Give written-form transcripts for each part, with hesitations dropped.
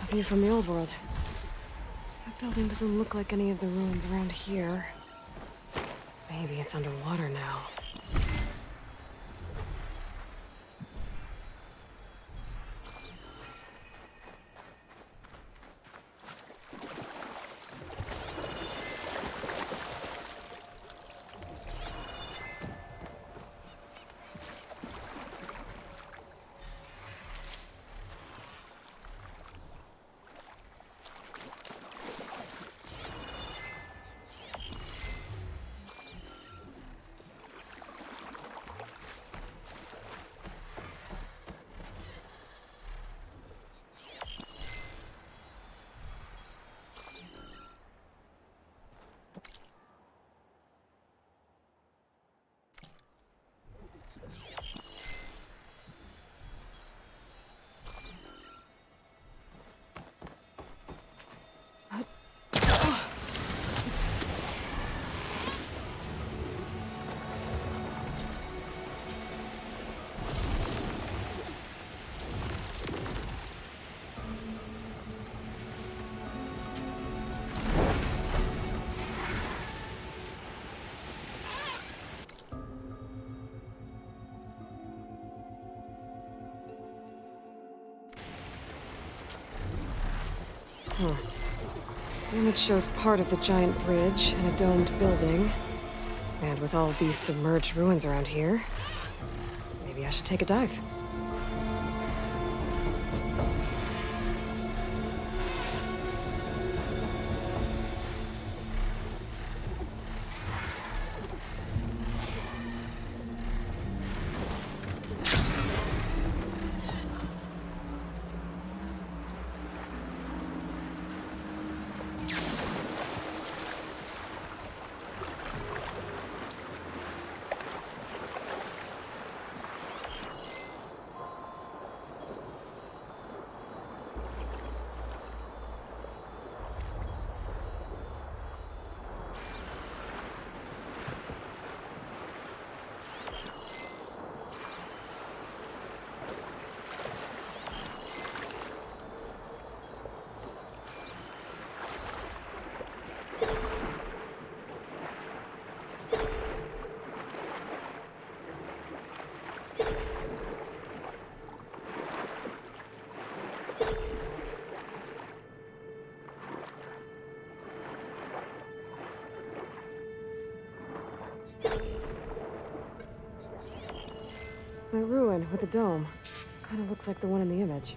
A view from the old world. That building doesn't look like any of the ruins around here. Maybe it's underwater now. Huh. The image shows part of the giant bridge and a domed building. And with all of these submerged ruins around here, maybe I should take a dive. A ruin with a dome. Kind of looks like the one in the image.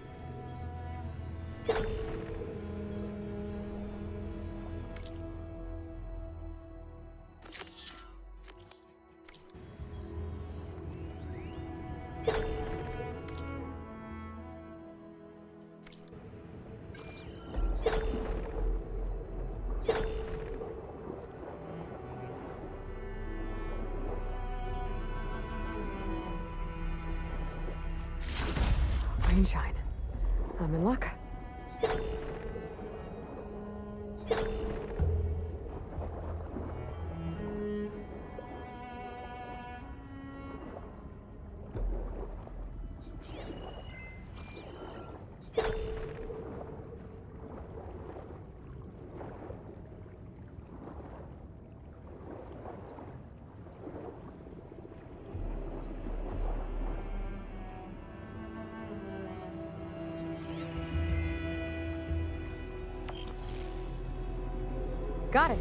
Rainshine. I'm in luck. Got it.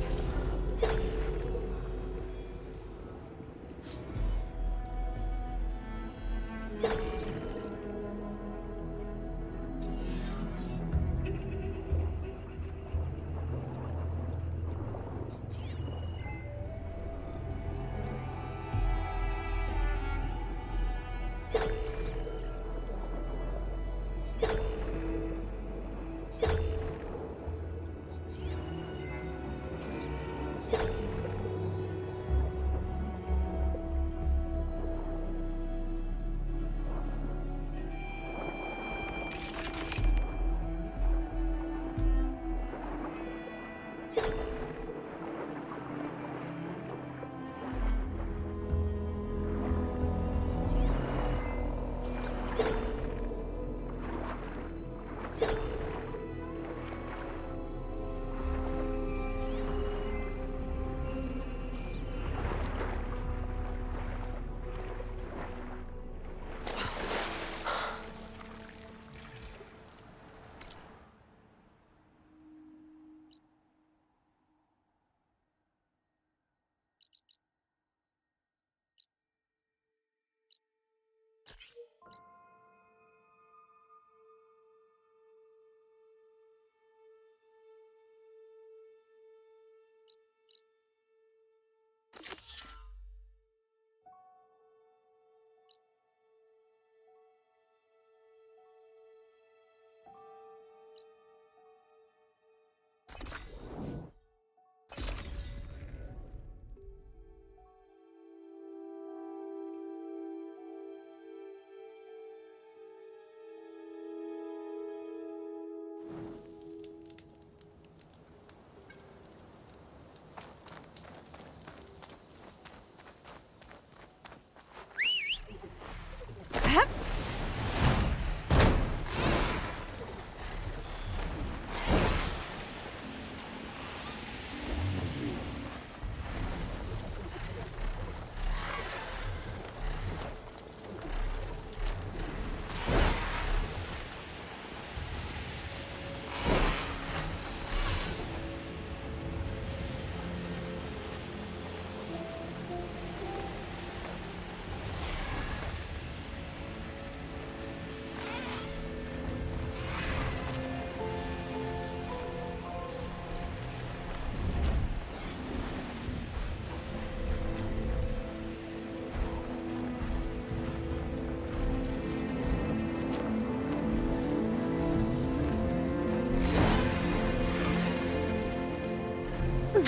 Shut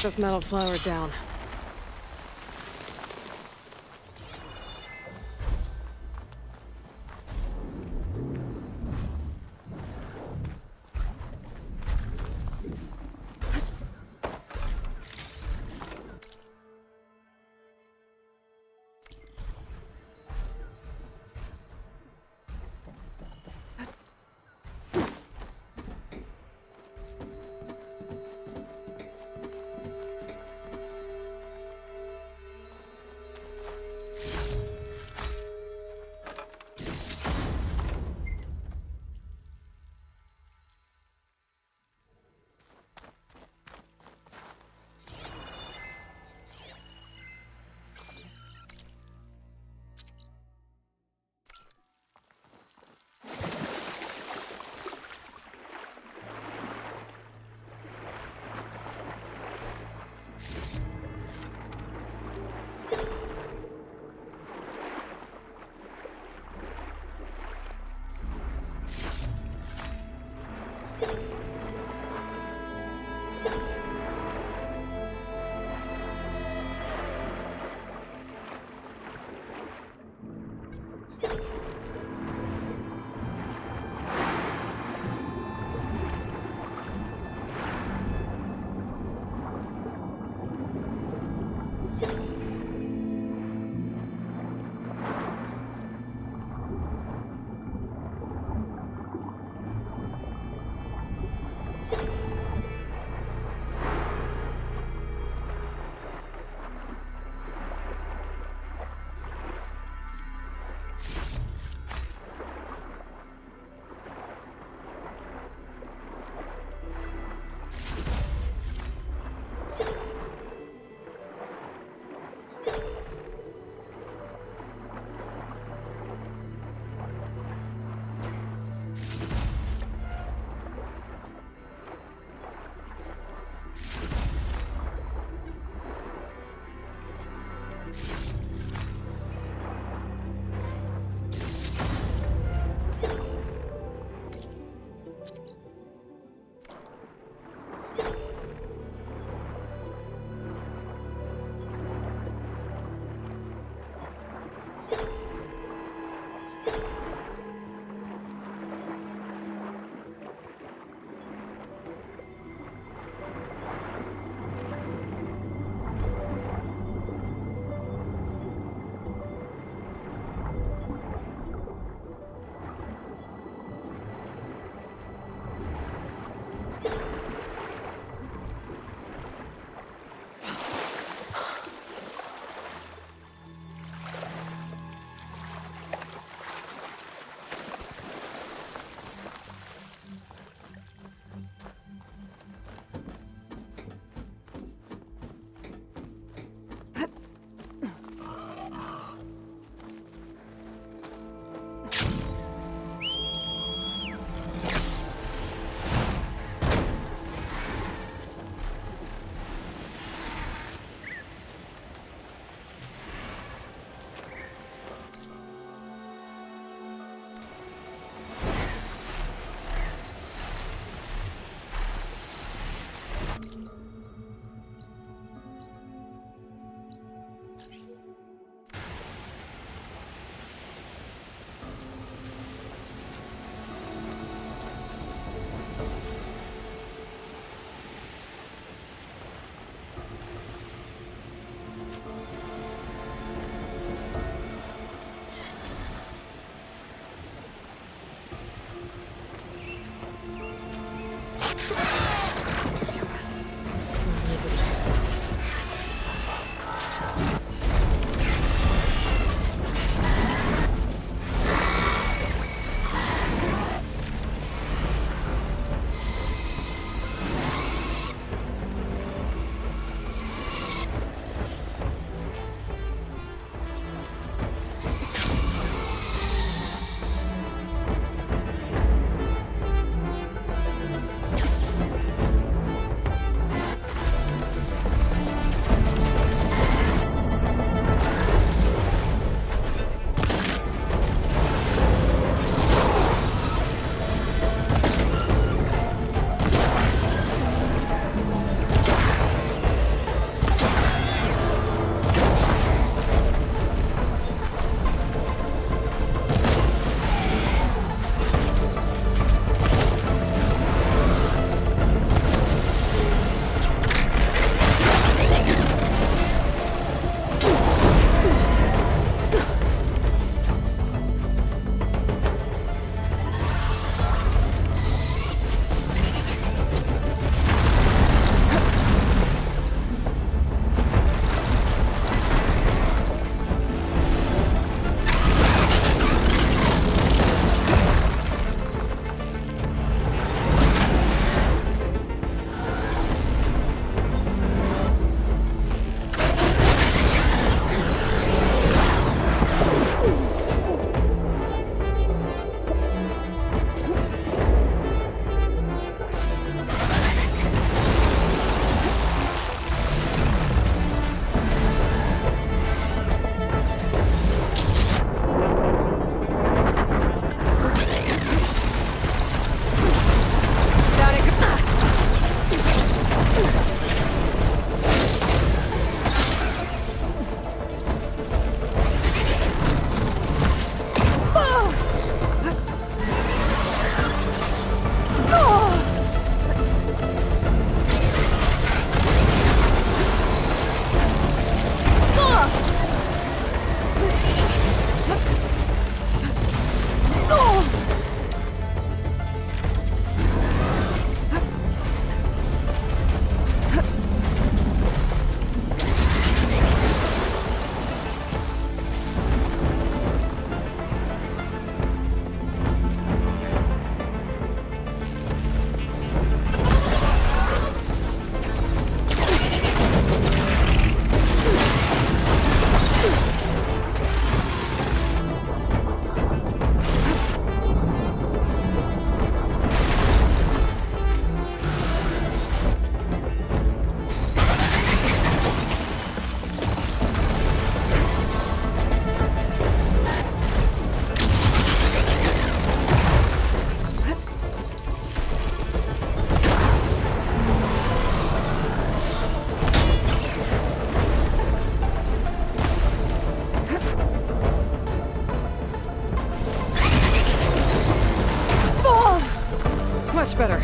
this metal flower down. Much better.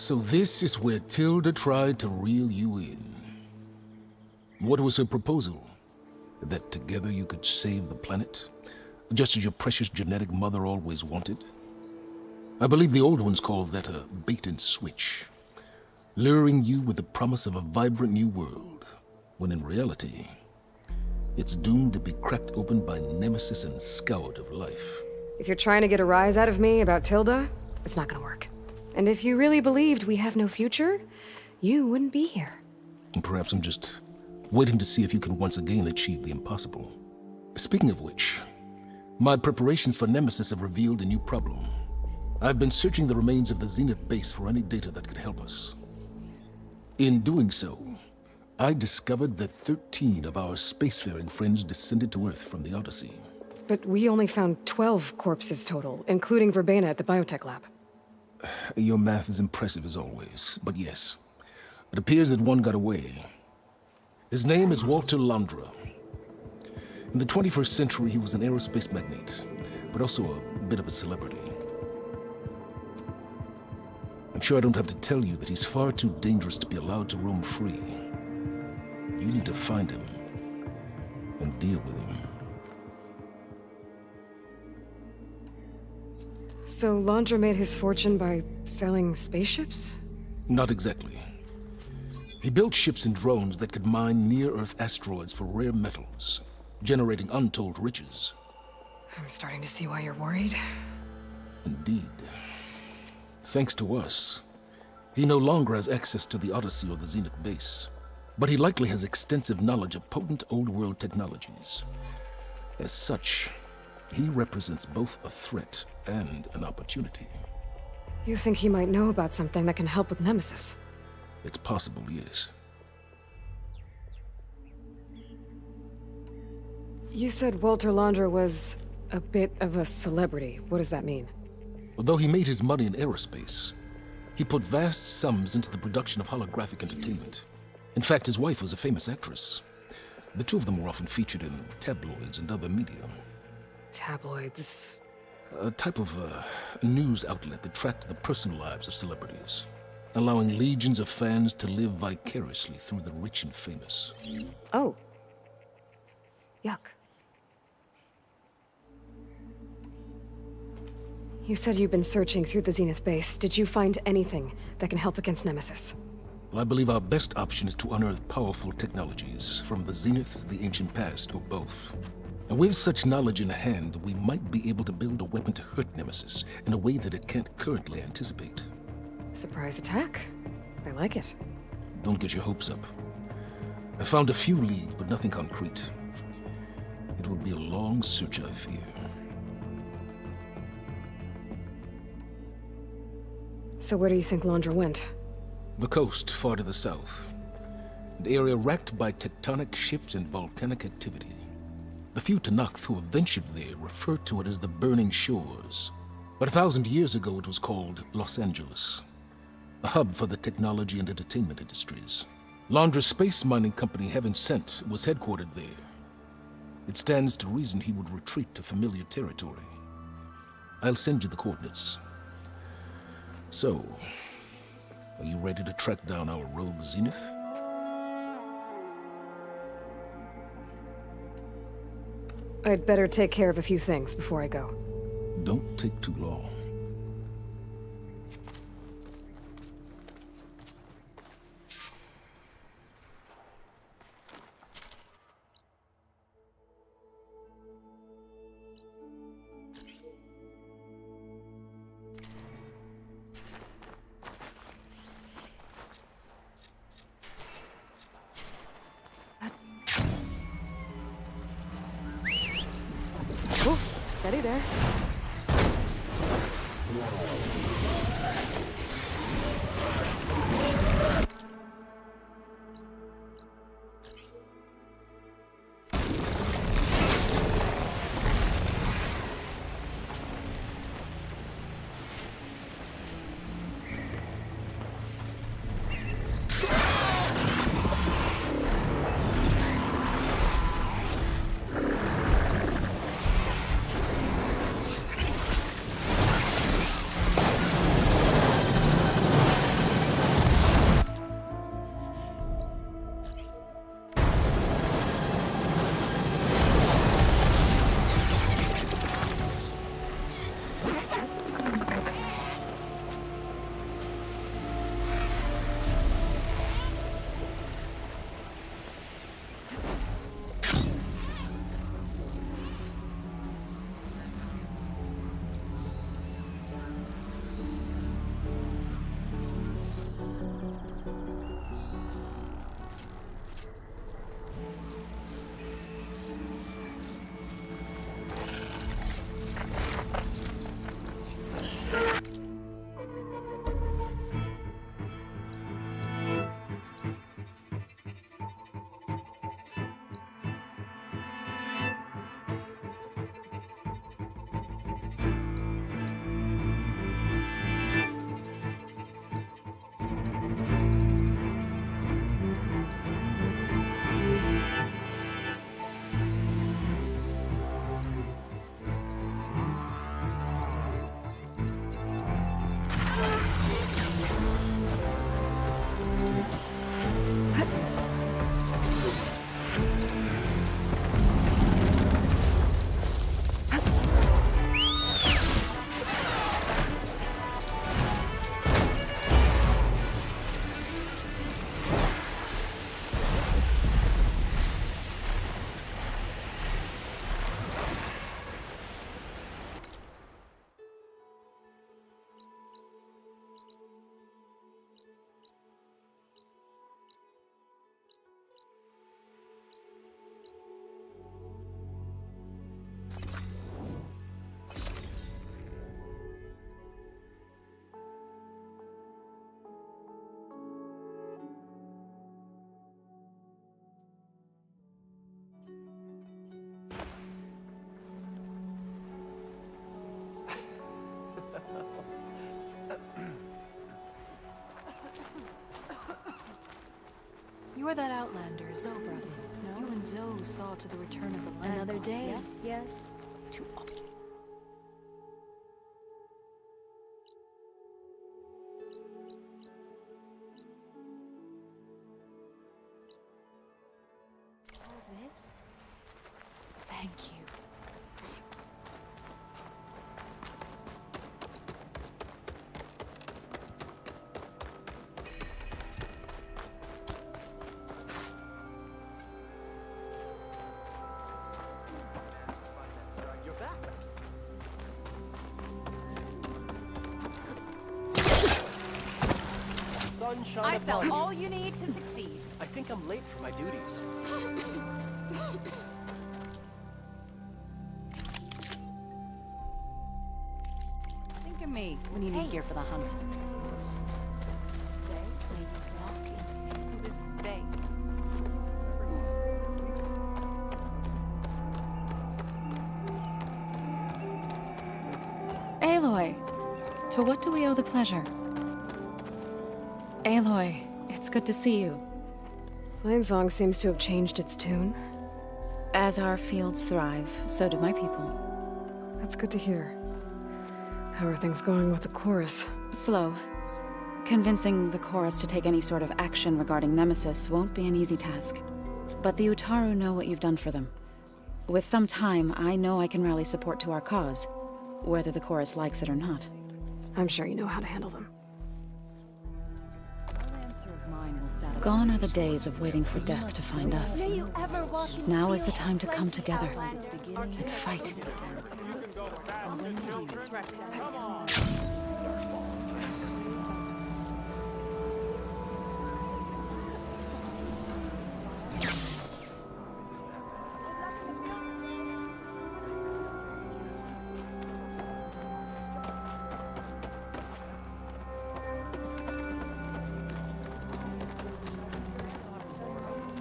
So this is where Tilda tried to reel you in. What was her proposal? That together you could save the planet? Just as your precious genetic mother always wanted? I believe the old ones called that a bait and switch. Luring you with the promise of a vibrant new world, when in reality, it's doomed to be cracked open by nemesis and scoured of life. If you're trying to get a rise out of me about Tilda, it's not gonna work. And if you really believed we have no future, you wouldn't be here. And perhaps I'm just waiting to see if you can once again achieve the impossible. Speaking of which, my preparations for Nemesis have revealed a new problem. I've been searching the remains of the Zenith base for any data that could help us. In doing so, I discovered that 13 of our spacefaring friends descended to Earth from the Odyssey. But we only found 12 corpses total, including Verbena at the biotech lab. Your math is impressive as always, but yes, it appears that one got away. His name is Walter Landra. In the 21st century, he was an aerospace magnate, but also a bit of a celebrity. I'm sure I don't have to tell you that he's far too dangerous to be allowed to roam free. You need to find him and deal with him. So Landra made his fortune by selling spaceships? Not exactly. He built ships and drones that could mine near-Earth asteroids for rare metals, generating untold riches. I'm starting to see why you're worried. Indeed. Thanks to us, he no longer has access to the Odyssey or the Zenith base, but he likely has extensive knowledge of potent old-world technologies. As such, he represents both a threat and an opportunity. You think he might know about something that can help with Nemesis? It's possible, yes. You said Walter Laundra was a bit of a celebrity. What does that mean? Although he made his money in aerospace, he put vast sums into the production of holographic entertainment. In fact, his wife was a famous actress. The two of them were often featured in tabloids and other media. Tabloids? A type of news outlet that tracked the personal lives of celebrities, allowing legions of fans to live vicariously through the rich and famous. Oh. Yuck. You said you've been searching through the Zenith base. Did you find anything that can help against Nemesis? Well, I believe our best option is to unearth powerful technologies from the Zenith, the ancient past, or both. And with such knowledge in hand, we might be able to build a weapon to hurt Nemesis in a way that it can't currently anticipate. Surprise attack? I like it. Don't get your hopes up. I found a few leads, but nothing concrete. It will be a long search, I fear. So where do you think Laundra went? The coast, far to the south. An area racked by tectonic shifts and volcanic activity. The few Tanakh who have ventured there refer to it as the Burning Shores. But 1,000 years ago it was called Los Angeles, a hub for the technology and entertainment industries. Laundra's space mining company, Heaven Sent, was headquartered there. It stands to reason he would retreat to familiar territory. I'll send you the coordinates. So, are you ready to track down our rogue Zenith? I'd better take care of a few things before I go. Don't take too long. Oh, steady there. You're that outlander, Zoe brought in. No? You and Zoe saw to the return of the land. Another gods, day, yes? yes. To all this? Thank you. I sell all you need to succeed. I think I'm late for my duties. Think of me when you need gear for the hunt. Aloy, to what do we owe the pleasure? Aloy, it's good to see you. Plainsong seems to have changed its tune. As our fields thrive, so do my people. That's good to hear. How are things going with the chorus? Slow. Convincing the chorus to take any sort of action regarding Nemesis won't be an easy task. But the Utaru know what you've done for them. With some time, I know I can rally support to our cause, whether the chorus likes it or not. I'm sure you know how to handle them. Gone are the days of waiting for death to find us. May you ever walk in Now is the spirit, time to come plenty together outlander. and fight.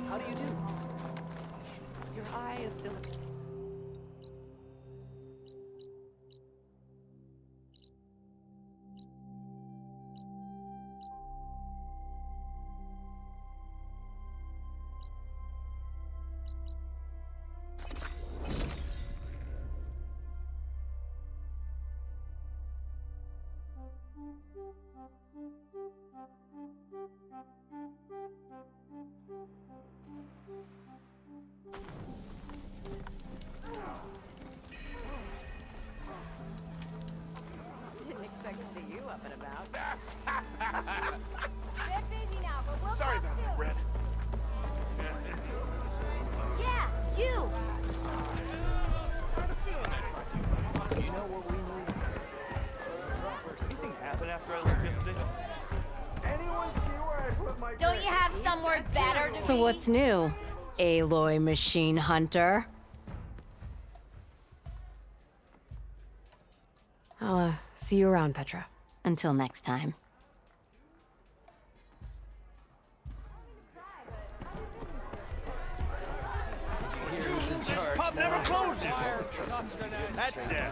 How do you do? Your eye is still... Didn't expect to see you up and about. Red baby now, but we'll Sorry about that, Red. Yeah, you! You know what we need? Anything happen after I left yesterday? Anyone see where I put my... Don't you have somewhere better to So be? what's new, Aloy Machine Hunter? I'll, see you around, Petra. Until next time. Pub never closes! That's it.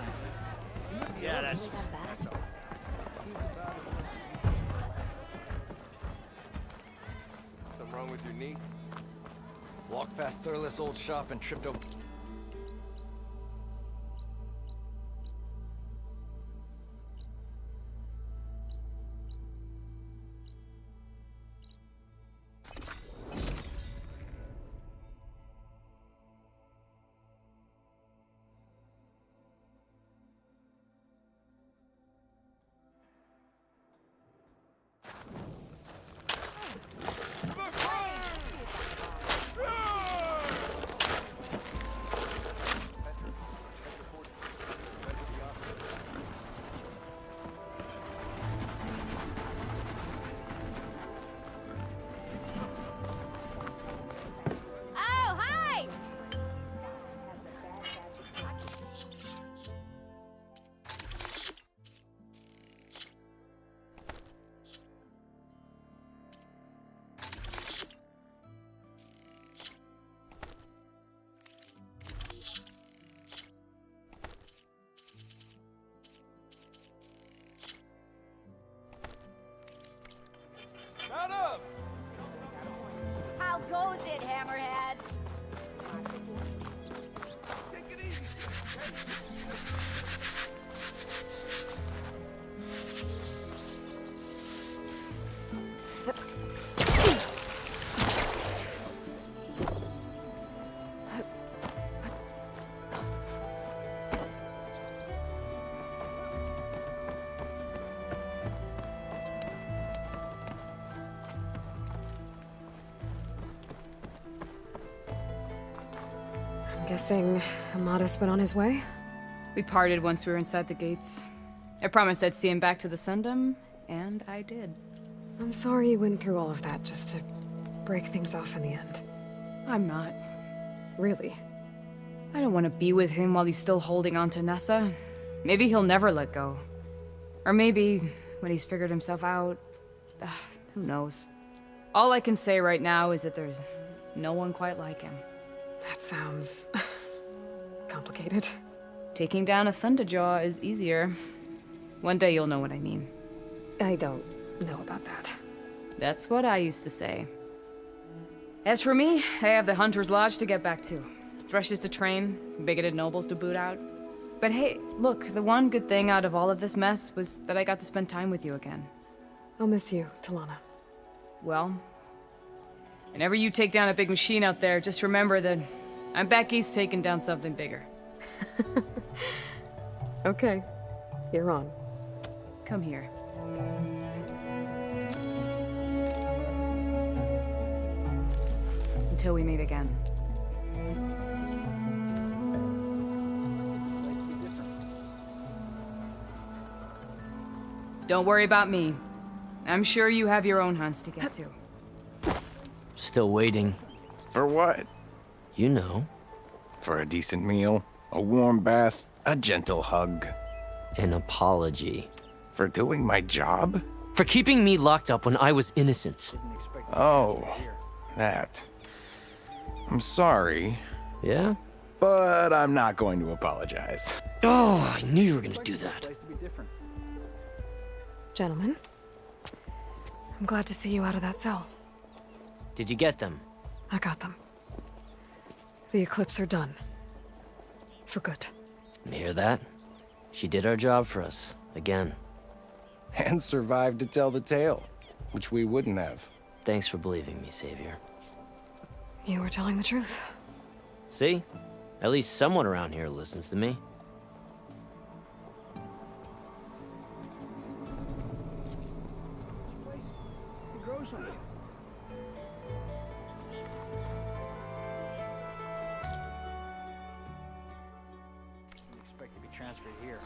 Yeah, that's... Something wrong with your knee? Walked past Thurless old shop and tripped over... I'm guessing Amada's been on his way? We parted once we were inside the gates. I promised I'd see him back to the Sundom, and I did. I'm sorry you went through all of that just to break things off in the end. I'm not. Really? I don't want to be with him while he's still holding on to Nessa. Maybe he'll never let go. Or maybe, when he's figured himself out... who knows? All I can say right now is that there's no one quite like him. That sounds... complicated. Taking down a Thunderjaw is easier. One day you'll know what I mean. I don't know about that. That's what I used to say. As for me, I have the Hunter's Lodge to get back to. Thrushes to train, bigoted nobles to boot out. But hey, look, the one good thing out of all of this mess was that I got to spend time with you again. I'll miss you, Talana. Well, whenever you take down a big machine out there, just remember that I'm back east taking down something bigger. Okay, you're on. Come here. Until we meet again. Don't worry about me. I'm sure you have your own hunts to get to. Still waiting. For what? You know. For a decent meal, a warm bath, a gentle hug. An apology. For doing my job? For keeping me locked up when I was innocent. Oh, that. I'm sorry. Yeah? But I'm not going to apologize. Oh, I knew you were gonna do that. Gentlemen, I'm glad to see you out of that cell. Did you get them? I got them. The Eclipse are done. For good. Hear that? She did our job for us, again. And survived to tell the tale, which we wouldn't have. Thanks for believing me, Savior. You were telling the truth. See? At least someone around here listens to me. Expect to be transferred here.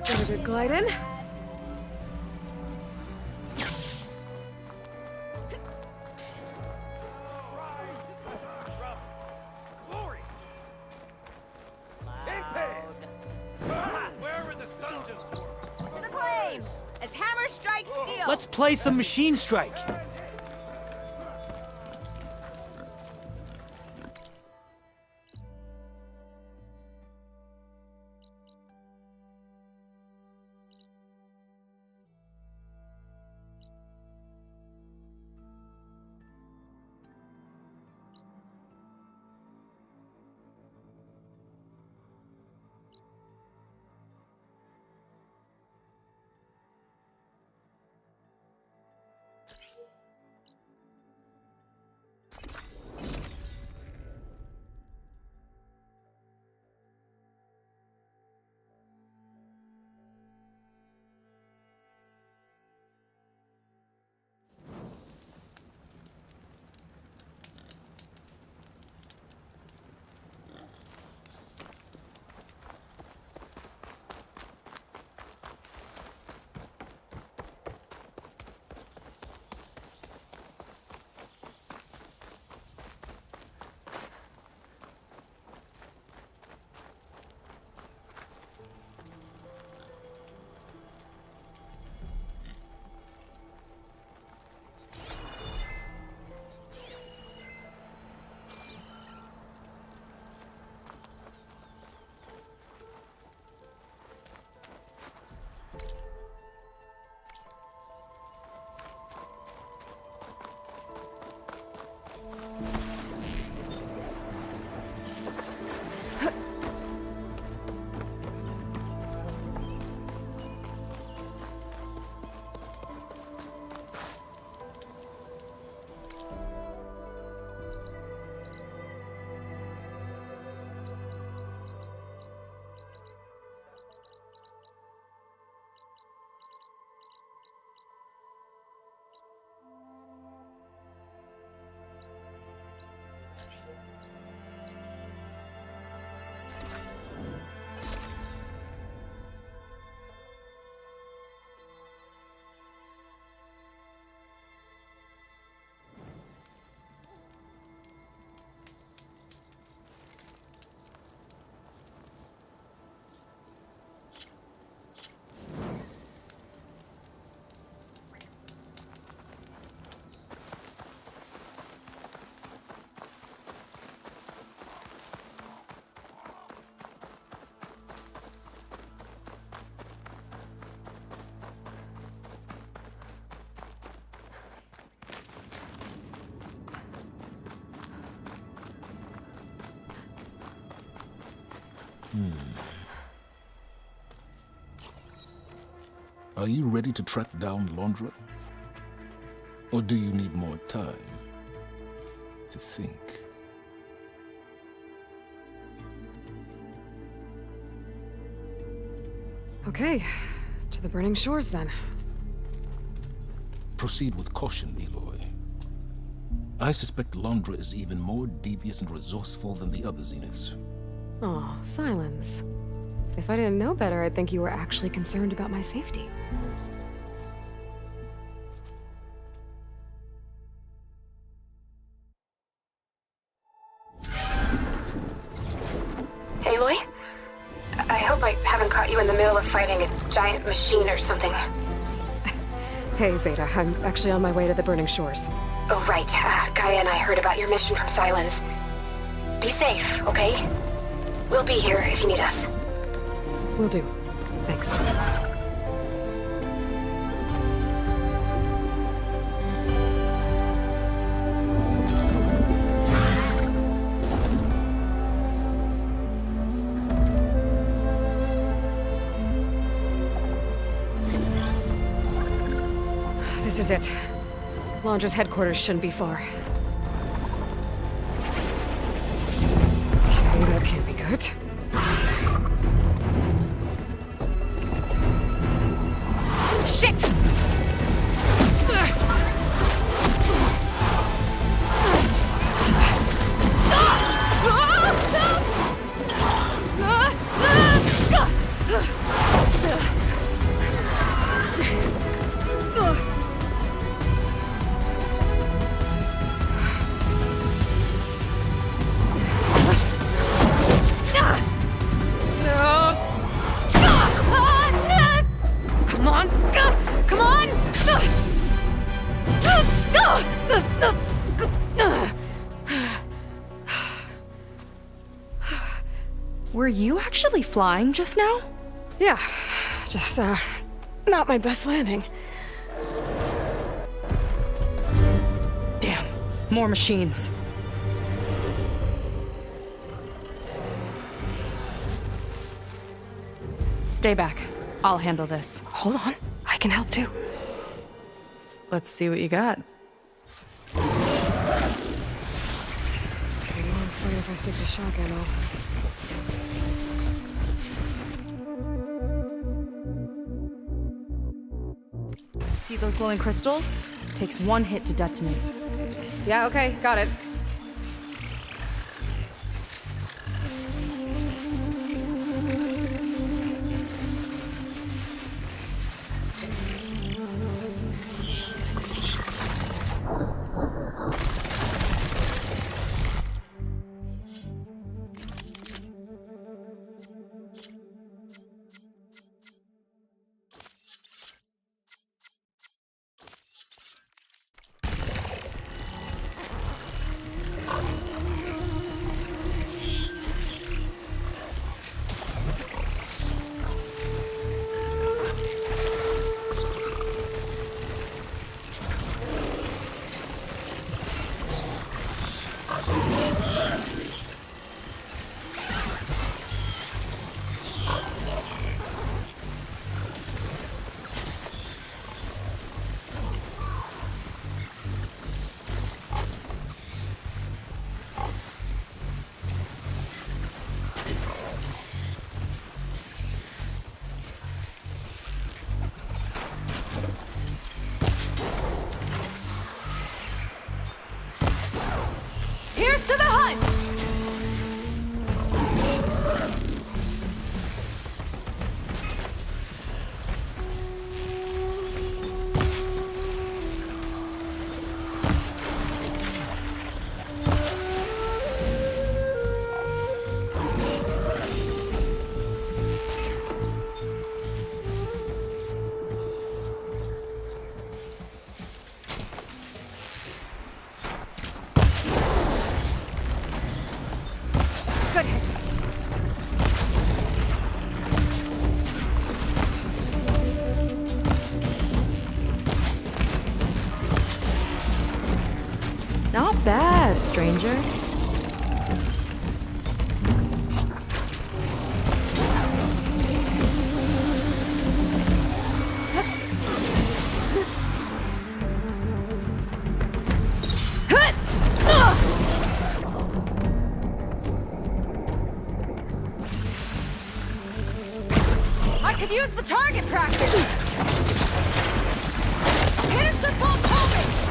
Get a good glide in. As hammer strikes steel! Let's play some Machine Strike! Are you ready to track down Londra? Or do you need more time to think? Okay, to the burning shores then. Proceed with caution, Aloy. I suspect Londra is even more devious and resourceful than the other Zeniths. Oh, Silence. If I didn't know better, I'd think you were actually concerned about my safety. Aloy? I hope I haven't caught you in the middle of fighting a giant machine or something. Hey, Beta, I'm actually on my way to the burning shores. Oh, right. Gaia and I heard about your mission from Silence. Be safe, okay? We'll be here if you need us. Will do. Thanks. This is it. Londra's headquarters shouldn't be far. Okay, that can't be good. Shit! Come on! Come on! Were you actually flying just now? Yeah, just, not my best landing. Damn, more machines. Stay back. I'll handle this. Hold on, I can help too. Let's see what you got. Okay, I'm afraid if I stick to shock ammo. See those glowing crystals? Takes one hit to detonate. Yeah, okay, got it. Here's to the hunt! Good hit. Not bad, stranger. Could use the target practice! Hit us with both homing!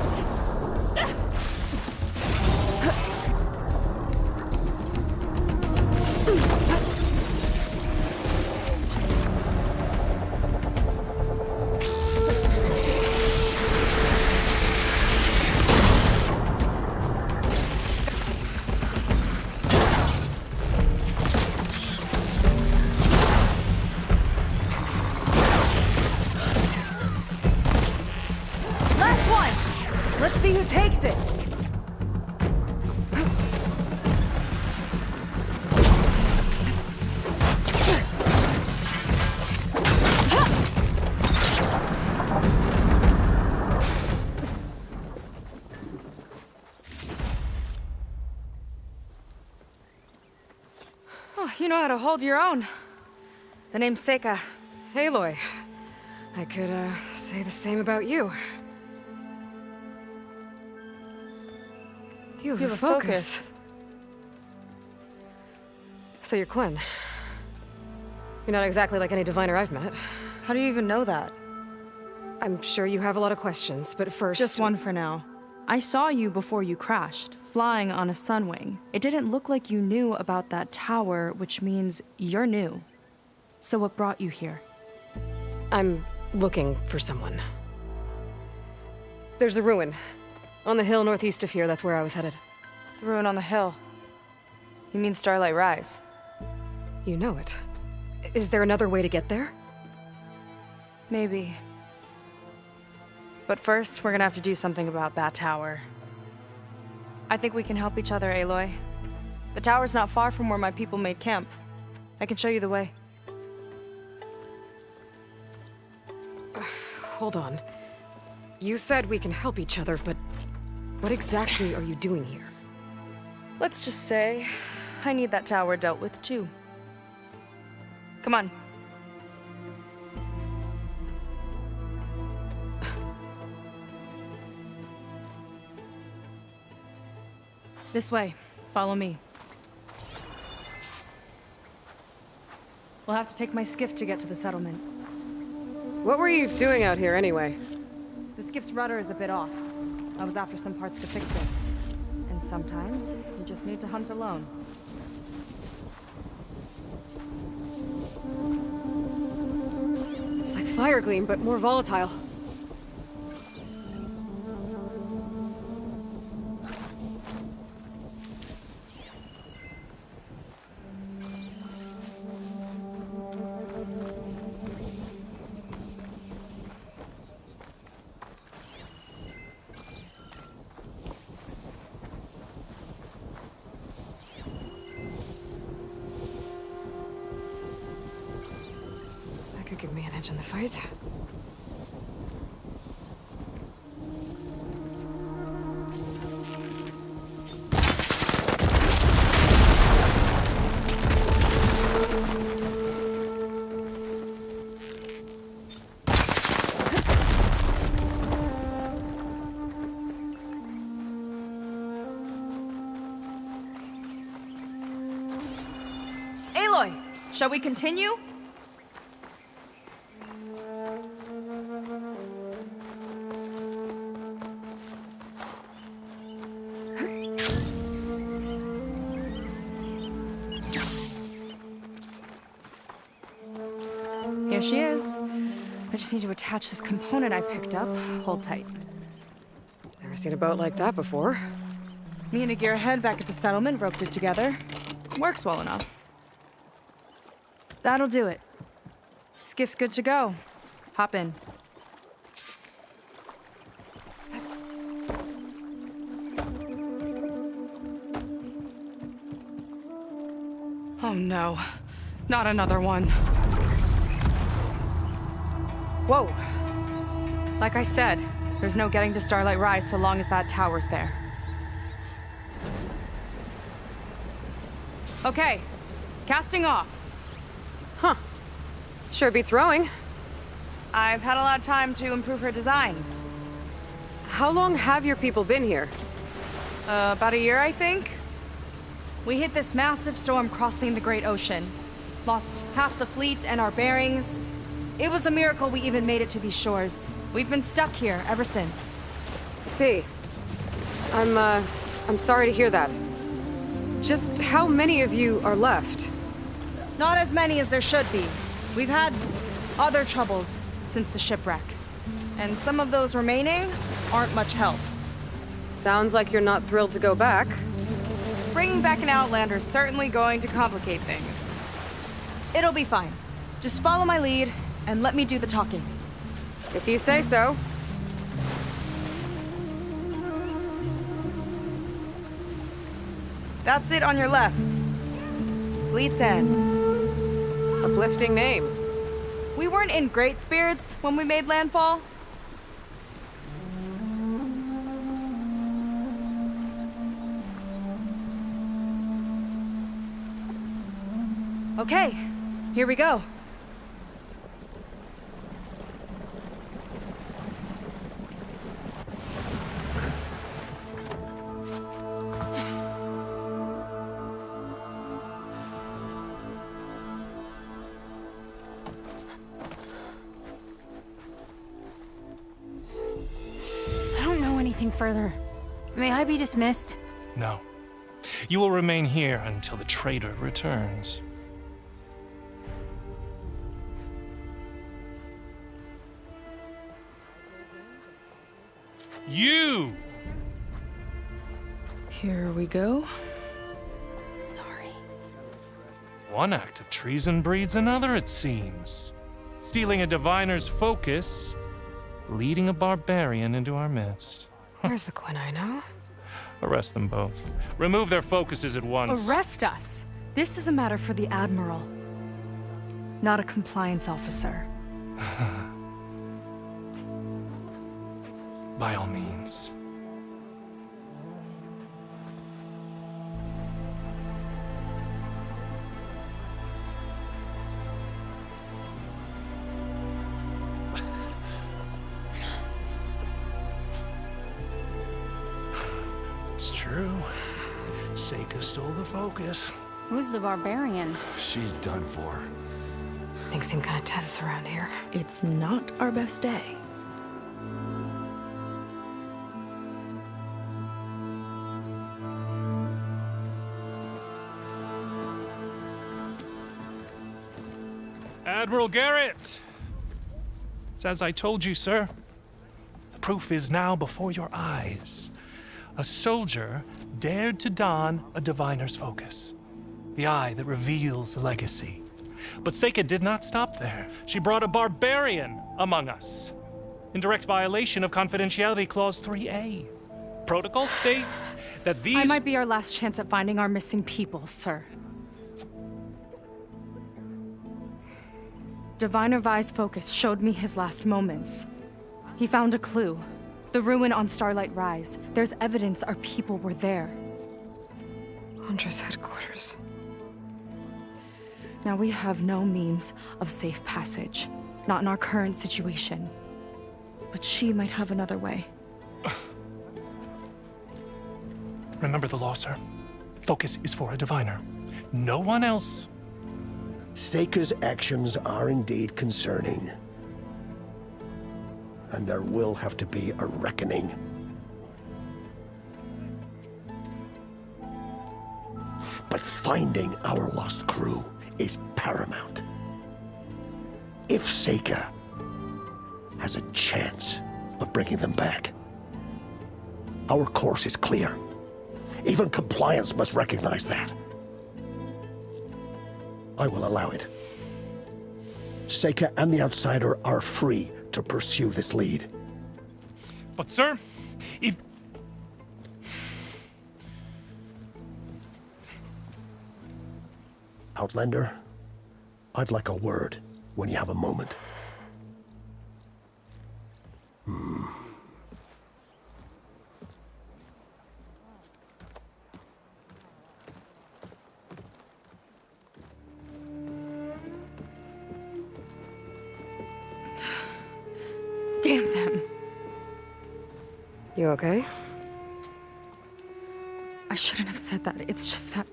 Let's see who takes it! Oh, you know how to hold your own. The name's Seika. Aloy. I could, say the same about you. You have a focus. So you're Quinn. You're not exactly like any diviner I've met. How do you even know that? I'm sure you have a lot of questions, but first... Just one for now. I saw you before you crashed, flying on a sunwing. It didn't look like you knew about that tower, which means you're new. So what brought you here? I'm looking for someone. There's a ruin. On the hill northeast of here, that's where I was headed. The ruin on the hill. You mean Starlight Rise? You know it. Is there another way to get there? Maybe. But first, we're gonna have to do something about that tower. I think we can help each other, Aloy. The tower's not far from where my people made camp. I can show you the way. Hold on. You said we can help each other, but what exactly are you doing here? Let's just say, I need that tower dealt with too. Come on. This way. Follow me. We'll have to take my skiff to get to the settlement. What were you doing out here anyway? The skiff's rudder is a bit off. I was after some parts to fix it. And sometimes, you just need to hunt alone. It's like fire gleam, but more volatile. Could give me an edge in the fight. Aloy! Shall we continue? Here she is. I just need to attach this component I picked up. Hold tight. Never seen a boat like that before. Me and a gearhead back at the settlement roped it together. Works well enough. That'll do it. Skiff's good to go. Hop in. Oh no. Not another one. Whoa. Like I said, there's no getting to Starlight Rise so long as that tower's there. Okay, casting off. Huh. Sure beats rowing. I've had a lot of time to improve her design. How long have your people been here? About a year, I think. We hit this massive storm crossing the Great Ocean. Lost half the fleet and our bearings. It was a miracle we even made it to these shores. We've been stuck here ever since. See, I'm sorry to hear that. Just how many of you are left? Not as many as there should be. We've had other troubles since the shipwreck. And some of those remaining aren't much help. Sounds like you're not thrilled to go back. Bringing back an Outlander is certainly going to complicate things. It'll be fine. Just follow my lead and let me do the talking. If you say so. That's it on your left. Fleet's End. Uplifting name. We weren't in great spirits when we made landfall. Okay, here we go. I don't know anything further. May I be dismissed? No. You will remain here until the traitor returns. You! Here we go. Sorry. One act of treason breeds another, it seems. Stealing a diviner's focus, leading a barbarian into our midst. Where's the Quinino? Arrest them both. Remove their focuses at once. Arrest us. This is a matter for the Admiral, not a compliance officer. By all means. It's true. Seika stole the focus. Who's the barbarian? She's done for. Things seem kind of tense around here. It's not our best day. Admiral Garrett! It's as I told you, sir. The proof is now before your eyes. A soldier dared to don a diviner's focus, the eye that reveals the legacy. But Seika did not stop there. She brought a barbarian among us, in direct violation of Confidentiality Clause 3A. Protocol states that these— I might be our last chance at finding our missing people, sir. Diviner Vi's focus showed me his last moments. He found a clue. The ruin on Starlight Rise. There's evidence our people were there. Hunter's headquarters. Now we have no means of safe passage. Not in our current situation. But she might have another way. Remember the law, sir. Focus is for a diviner. No one else. Seika's actions are indeed concerning. And there will have to be a reckoning. But finding our lost crew is paramount. If Seika has a chance of bringing them back, our course is clear. Even compliance must recognize that. I will allow it. Seika and the Outsider are free to pursue this lead. But, sir, if... Outlander, I'd like a word when you have a moment. Damn them. You okay? I shouldn't have said that. It's just that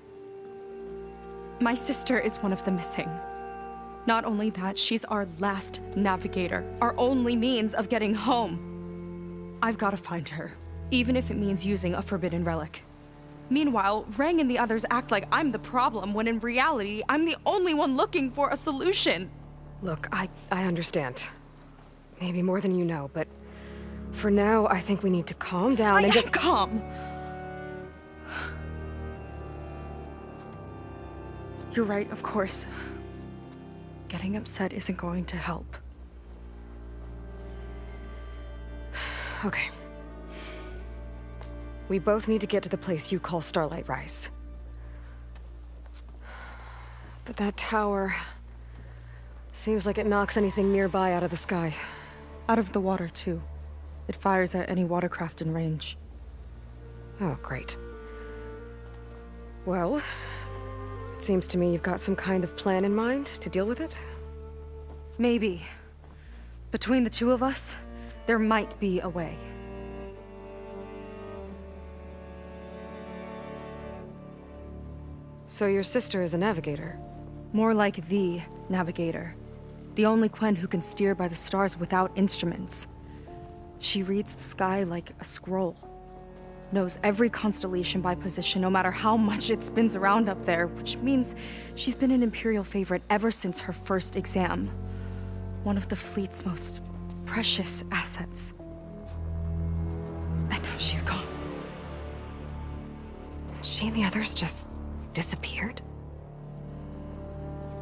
my sister is one of the missing. Not only that, she's our last navigator, our only means of getting home. I've got to find her, even if it means using a forbidden relic. Meanwhile, Rang and the others act like I'm the problem, when in reality, I'm the only one looking for a solution. Look, I understand. Maybe more than you know, but for now, I think we need to calm down and just— calm! You're right, of course. Getting upset isn't going to help. Okay. We both need to get to the place you call Starlight Rise. But that tower seems like it knocks anything nearby out of the sky. Out of the water, too. It fires at any watercraft in range. Oh, great. Well, it seems to me you've got some kind of plan in mind to deal with it. Maybe. Between the two of us, there might be a way. So your sister is a navigator? More like the navigator. The only Quen who can steer by the stars without instruments. She reads the sky like a scroll. Knows every constellation by position, no matter how much it spins around up there, which means she's been an Imperial favorite ever since her first exam. One of the fleet's most precious assets. And now she's gone. She and the others just disappeared?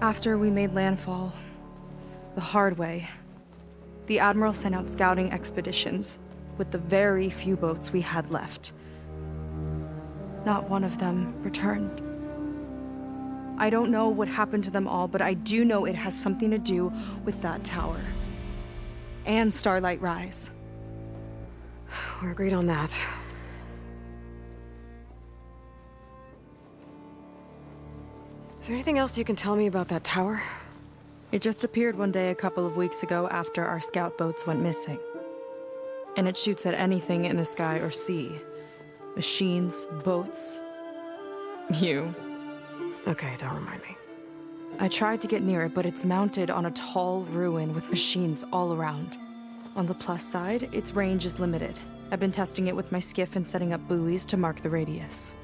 After we made landfall, the hard way, the Admiral sent out scouting expeditions with the very few boats we had left. Not one of them returned. I don't know what happened to them all, but I do know it has something to do with that tower. And Starlight Rise. We're agreed on that. Is there anything else you can tell me about that tower? It just appeared one day a couple of weeks ago after our scout boats went missing. And it shoots at anything in the sky or sea. Machines, boats. You. Okay, don't remind me. I tried to get near it, but it's mounted on a tall ruin with machines all around. On the plus side, its range is limited. I've been testing it with my skiff and setting up buoys to mark the radius.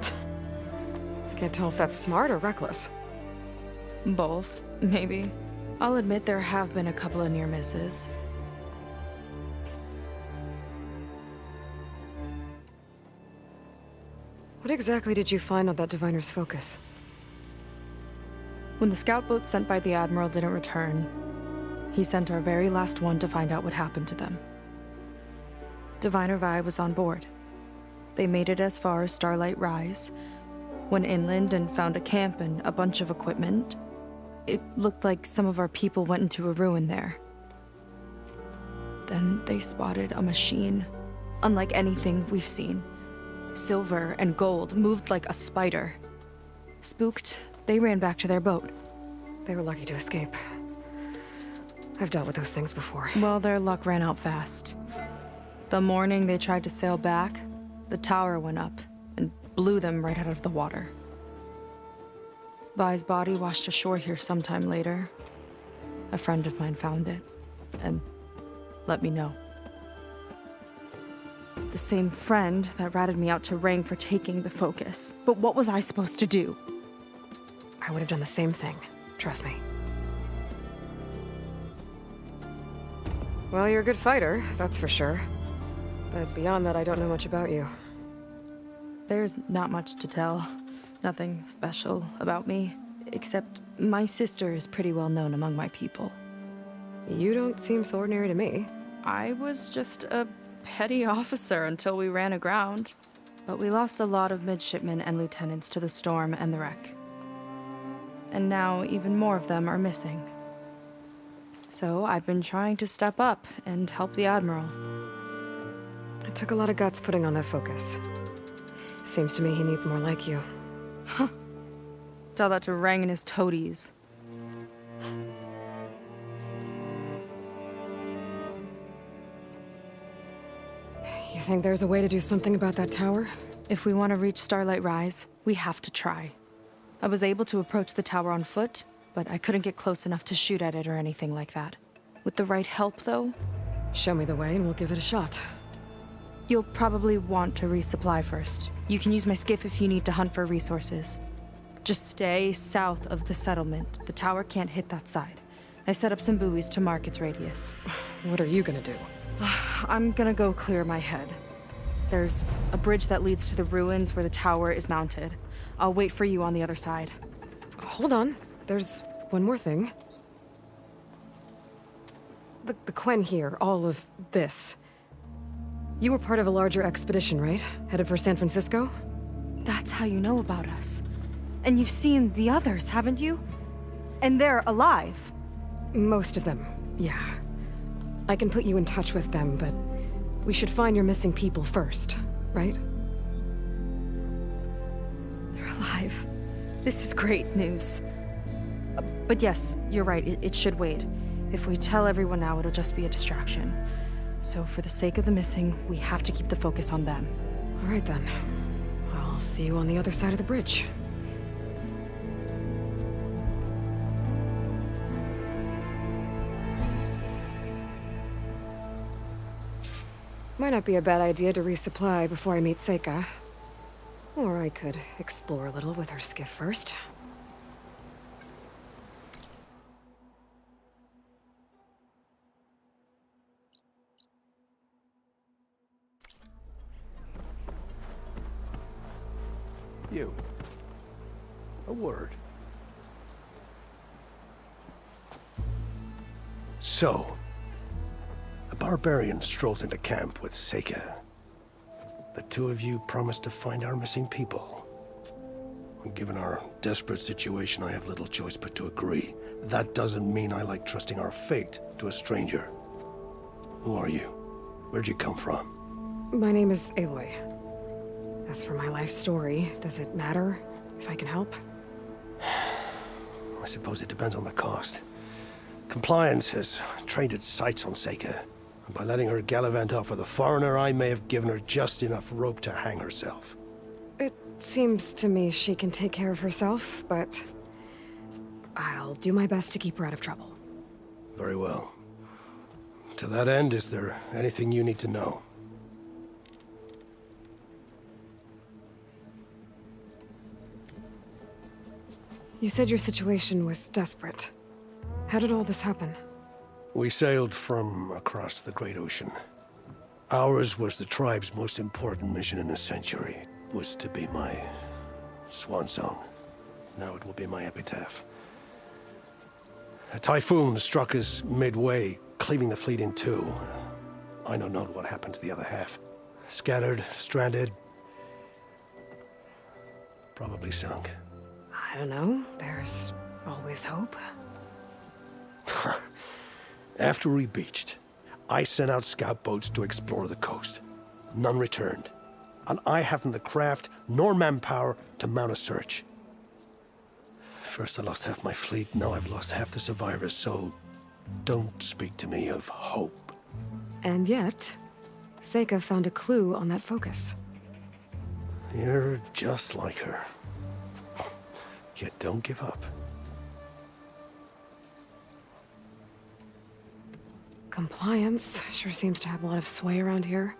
I can't tell if that's smart or reckless. Both, maybe. I'll admit there have been a couple of near misses. What exactly did you find on that diviner's focus? When the scout boat sent by the Admiral didn't return, he sent our very last one to find out what happened to them. Diviner Vi was on board. They made it as far as Starlight Rise, went inland and found a camp and a bunch of equipment. It looked like some of our people went into a ruin there. Then they spotted a machine, unlike anything we've seen. Silver and gold, moved like a spider. Spooked, they ran back to their boat. They were lucky to escape. I've dealt with those things before. Well, their luck ran out fast. The morning they tried to sail back, the tower went up and blew them right out of the water. Vi's body washed ashore here sometime later. A friend of mine found it and let me know. The same friend that ratted me out to Rang for taking the focus. But what was I supposed to do? I would have done the same thing. Trust me. Well, you're a good fighter, that's for sure. But beyond that, I don't know much about you. There's not much to tell. Nothing special about me. Except my sister is pretty well known among my people. You don't seem so ordinary to me. I was just a petty officer until we ran aground. But we lost a lot of midshipmen and lieutenants to the storm and the wreck. And now even more of them are missing. So I've been trying to step up and help the Admiral. It took a lot of guts putting on that focus. Seems to me he needs more like you. Huh. Tell that to Rang and his toadies. You think there's a way to do something about that tower? If we want to reach Starlight Rise, we have to try. I was able to approach the tower on foot, but I couldn't get close enough to shoot at it or anything like that. With the right help, though... Show me the way and we'll give it a shot. You'll probably want to resupply first. You can use my skiff if you need to hunt for resources. Just stay south of the settlement. The tower can't hit that side. I set up some buoys to mark its radius. What are you gonna do? I'm gonna go clear my head. There's a bridge that leads to the ruins where the tower is mounted. I'll wait for you on the other side. Hold on. There's one more thing. The Quen here, all of this. You were part of a larger expedition, right? Headed for San Francisco? That's how you know about us. And you've seen the others, haven't you? And they're alive. Most of them, yeah. I can put you in touch with them, but we should find your missing people first, right? They're alive. This is great news. But yes, you're right, it should wait. If we tell everyone now, it'll just be a distraction. So for the sake of the missing, we have to keep the focus on them. All right then. I'll see you on the other side of the bridge. Might not be a bad idea to resupply before I meet Seika. Or I could explore a little with her skiff first. You. A word. So, a barbarian strolls into camp with Seika. The two of you promised to find our missing people. Given our desperate situation, I have little choice but to agree. That doesn't mean I like trusting our fate to a stranger. Who are you? Where'd you come from? My name is Aloy. As for my life story, does it matter if I can help? I suppose it depends on the cost. Compliance has trained its sights on Seika. And by letting her gallivant off with a foreigner, I may have given her just enough rope to hang herself. It seems to me she can take care of herself, but I'll do my best to keep her out of trouble. Very well. To that end, is there anything you need to know? You said your situation was desperate. How did all this happen? We sailed from across the Great Ocean. Ours was the tribe's most important mission in a century. It was to be my swan song. Now it will be my epitaph. A typhoon struck us midway, cleaving the fleet in two. I know not what happened to the other half. Scattered, stranded, probably sunk. I don't know. There's always hope. After we beached, I sent out scout boats to explore the coast. None returned. And I haven't the craft nor manpower to mount a search. First I lost half my fleet, now I've lost half the survivors, so don't speak to me of hope. And yet, Seika found a clue on that focus. You're just like her. Yet don't give up. Compliance sure seems to have a lot of sway around here.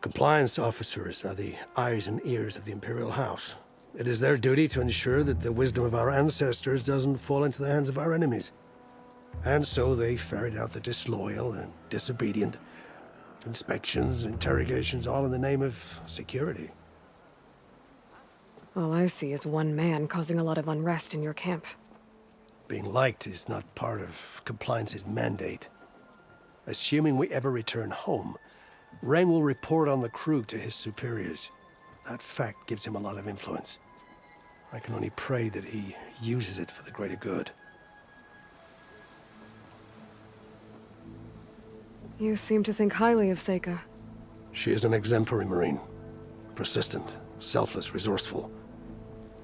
Compliance officers are the eyes and ears of the Imperial House. It is their duty to ensure that the wisdom of our ancestors doesn't fall into the hands of our enemies. And so they ferret out the disloyal and disobedient. Inspections, interrogations, all in the name of security. All I see is one man causing a lot of unrest in your camp. Being liked is not part of Compliance's mandate. Assuming we ever return home, Ren will report on the crew to his superiors. That fact gives him a lot of influence. I can only pray that he uses it for the greater good. You seem to think highly of Seika. She is an exemplary Marine. Persistent, selfless, resourceful.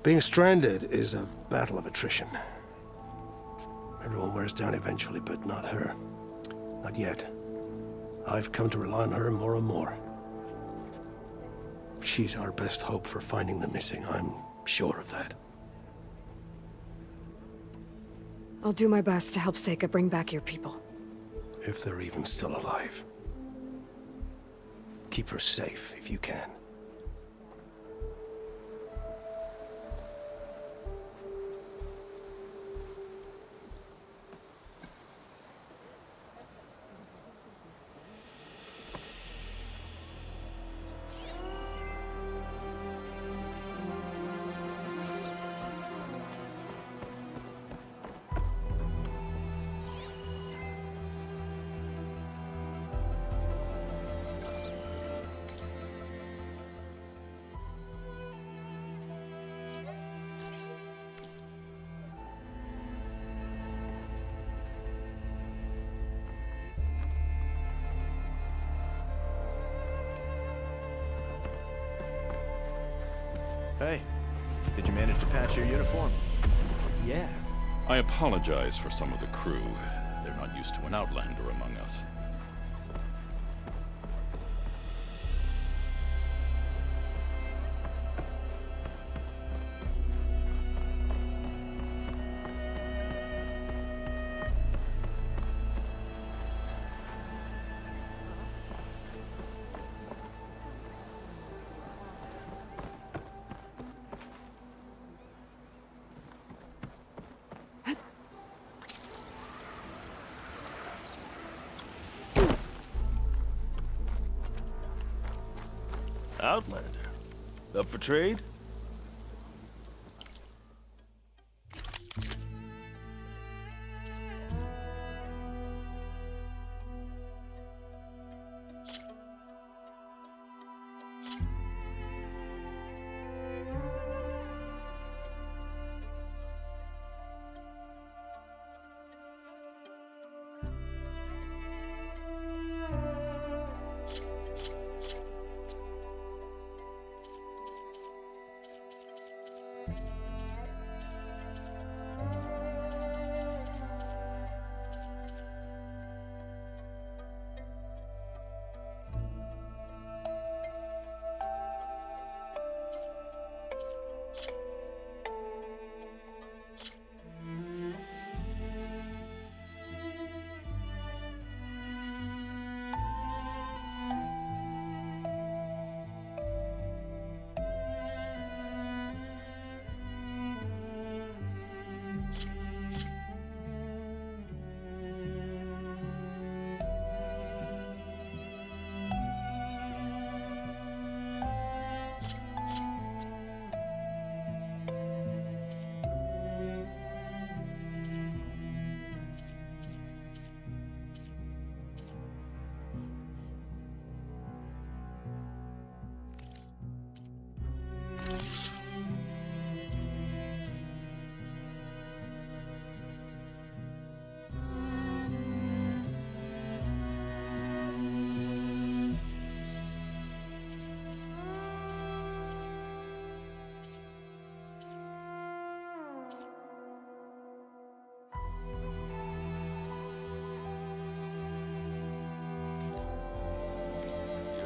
Being stranded is a battle of attrition. Everyone wears down eventually, but not her. Not yet. I've come to rely on her more and more. She's our best hope for finding the missing, I'm sure of that. I'll do my best to help Seika bring back your people. If they're even still alive. Keep her safe if you can. Hey, did you manage to patch your uniform? Yeah. I apologize for some of the crew. They're not used to an outlander among us. Outlander. Up for trade?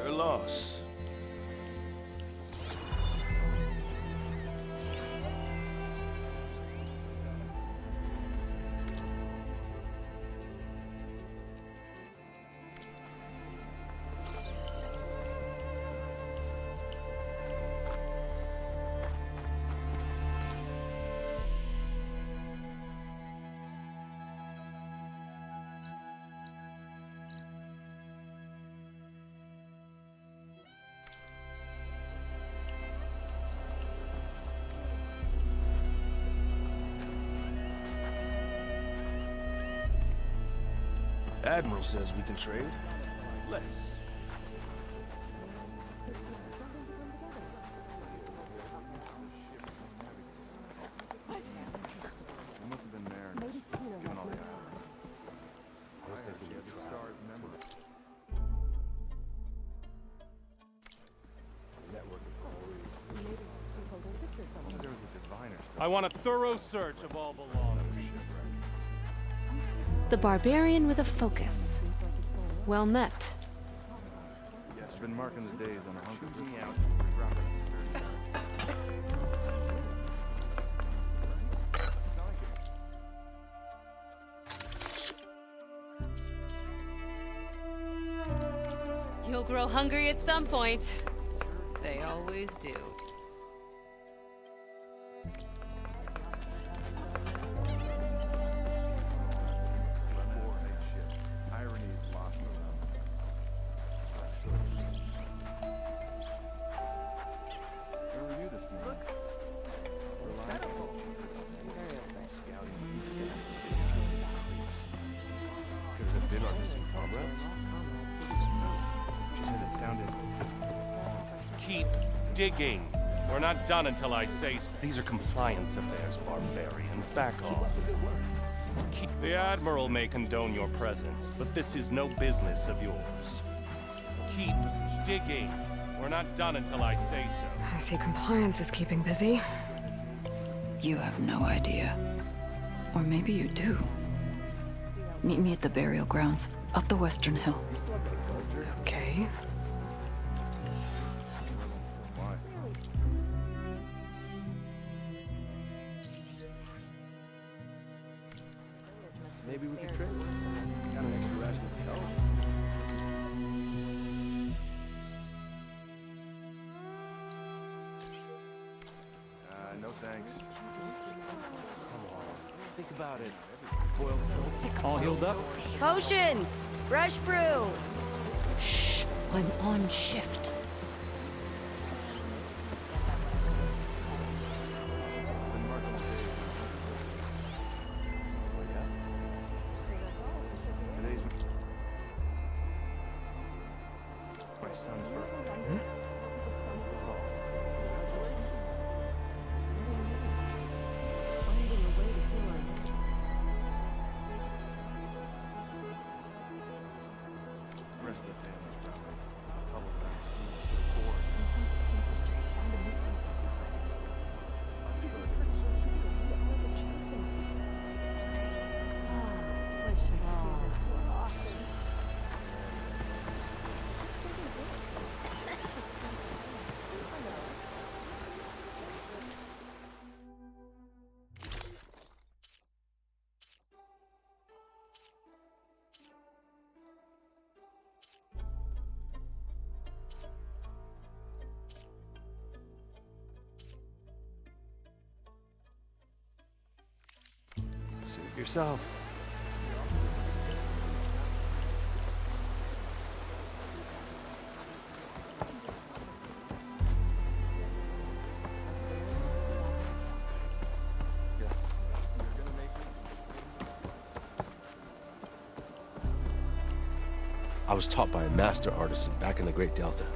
Your loss. Admiral says we can trade. Let's. Must have been there. Given all the hours. I want a thorough search of all belongings. The barbarian with a focus. Well met. Yes, been marking the days on a hunk of me out. You'll grow hungry at some point. They always do. Keep digging. We're not done until I say so. These are compliance affairs, barbarian. Back off. The Admiral may condone your presence, but this is no business of yours. Keep digging. We're not done until I say so. I see compliance is keeping busy. You have no idea. Or maybe you do. Meet me at the burial grounds, up the Western Hill. Okay. Maybe we could trade. Got an extra ration of coke. No thanks. Come on, think about it. Boiled coke. All healed up? Potions! Rush brew! Shh! I'm on shift. Suit yourself. I was taught by a master artisan back in the Great Delta.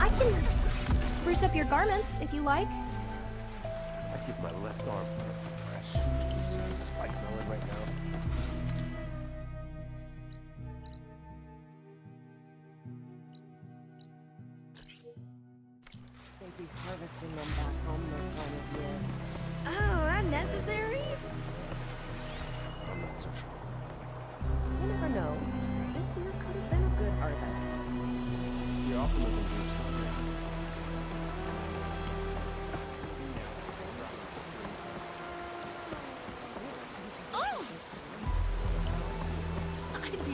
I can spruce up your garments if you like. I keep my left arm fresh. You see the spike melon right now? They'd be harvesting them back home this time of year. Oh, unnecessary? I'm not so sure. You never know. This year could have been a good harvest. Your optimism is great. Oh! I'd be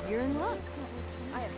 You're in luck. I have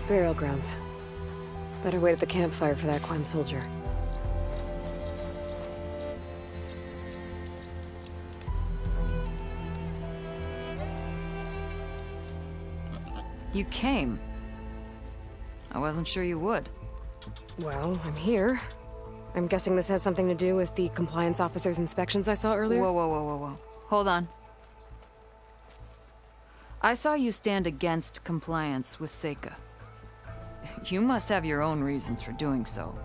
Burial grounds. Better wait at the campfire for that Quen soldier. You came. I wasn't sure you would. Well, I'm here. I'm guessing this has something to do with the compliance officer's inspections I saw earlier? Whoa. Hold on. I saw you stand against compliance with Seika. You must have your own reasons for doing so.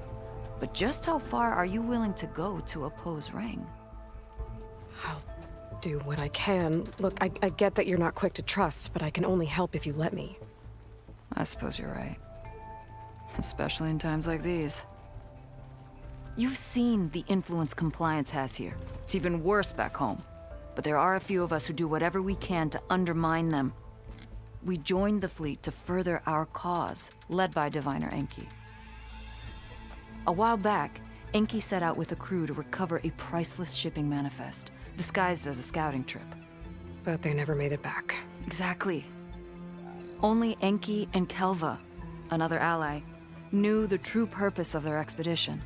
But just how far are you willing to go to oppose Rang? I'll do what I can. Look, I get that you're not quick to trust, but I can only help if you let me. I suppose you're right. Especially in times like these. You've seen the influence compliance has here. It's even worse back home. But there are a few of us who do whatever we can to undermine them. We joined the fleet to further our cause, led by Diviner Enki. A while back, Enki set out with a crew to recover a priceless shipping manifest, disguised as a scouting trip. But they never made it back. Exactly. Only Enki and Kelva, another ally, knew the true purpose of their expedition.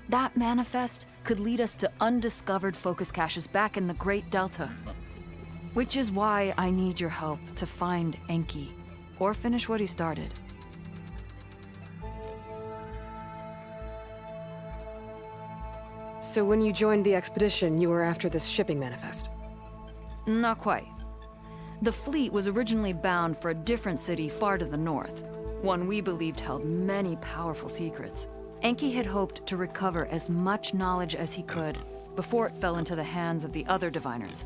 That manifest could lead us to undiscovered focus caches back in the Great Delta. Which is why I need your help to find Enki, or finish what he started. So when you joined the expedition, you were after this shipping manifest? Not quite. The fleet was originally bound for a different city far to the north, one we believed held many powerful secrets. Enki had hoped to recover as much knowledge as he could before it fell into the hands of the other diviners.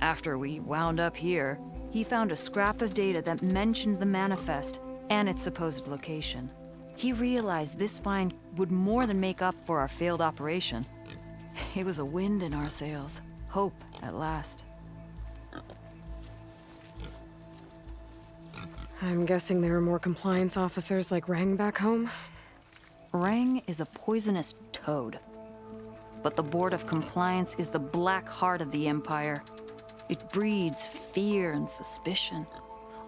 After we wound up here, he found a scrap of data that mentioned the manifest and its supposed location. He realized this find would more than make up for our failed operation. It was a wind in our sails. Hope, at last. I'm guessing there are more compliance officers like Rang back home? Rang is a poisonous toad. But the Board of Compliance is the black heart of the Empire. It breeds fear and suspicion.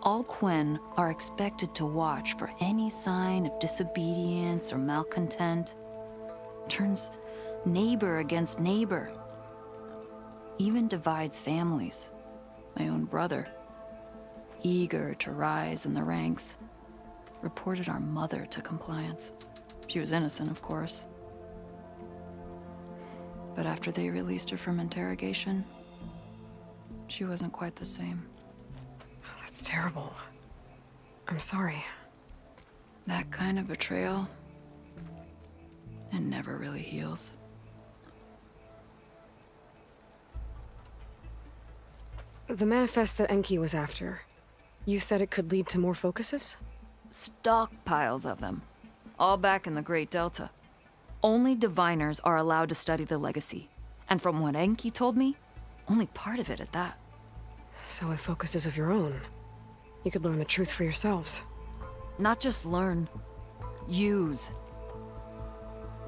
All Quen are expected to watch for any sign of disobedience or malcontent. Turns neighbor against neighbor. Even divides families. My own brother, eager to rise in the ranks, reported our mother to Compliance. She was innocent, of course. But after they released her from interrogation, she wasn't quite the same. That's terrible. I'm sorry. That kind of betrayal, it never really heals. The manifest that Enki was after, you said it could lead to more focuses? Stockpiles of them. All back in the Great Delta. Only diviners are allowed to study the legacy. And from what Enki told me, only part of it at that. So with focuses of your own, you could learn the truth for yourselves. Not just learn. Use.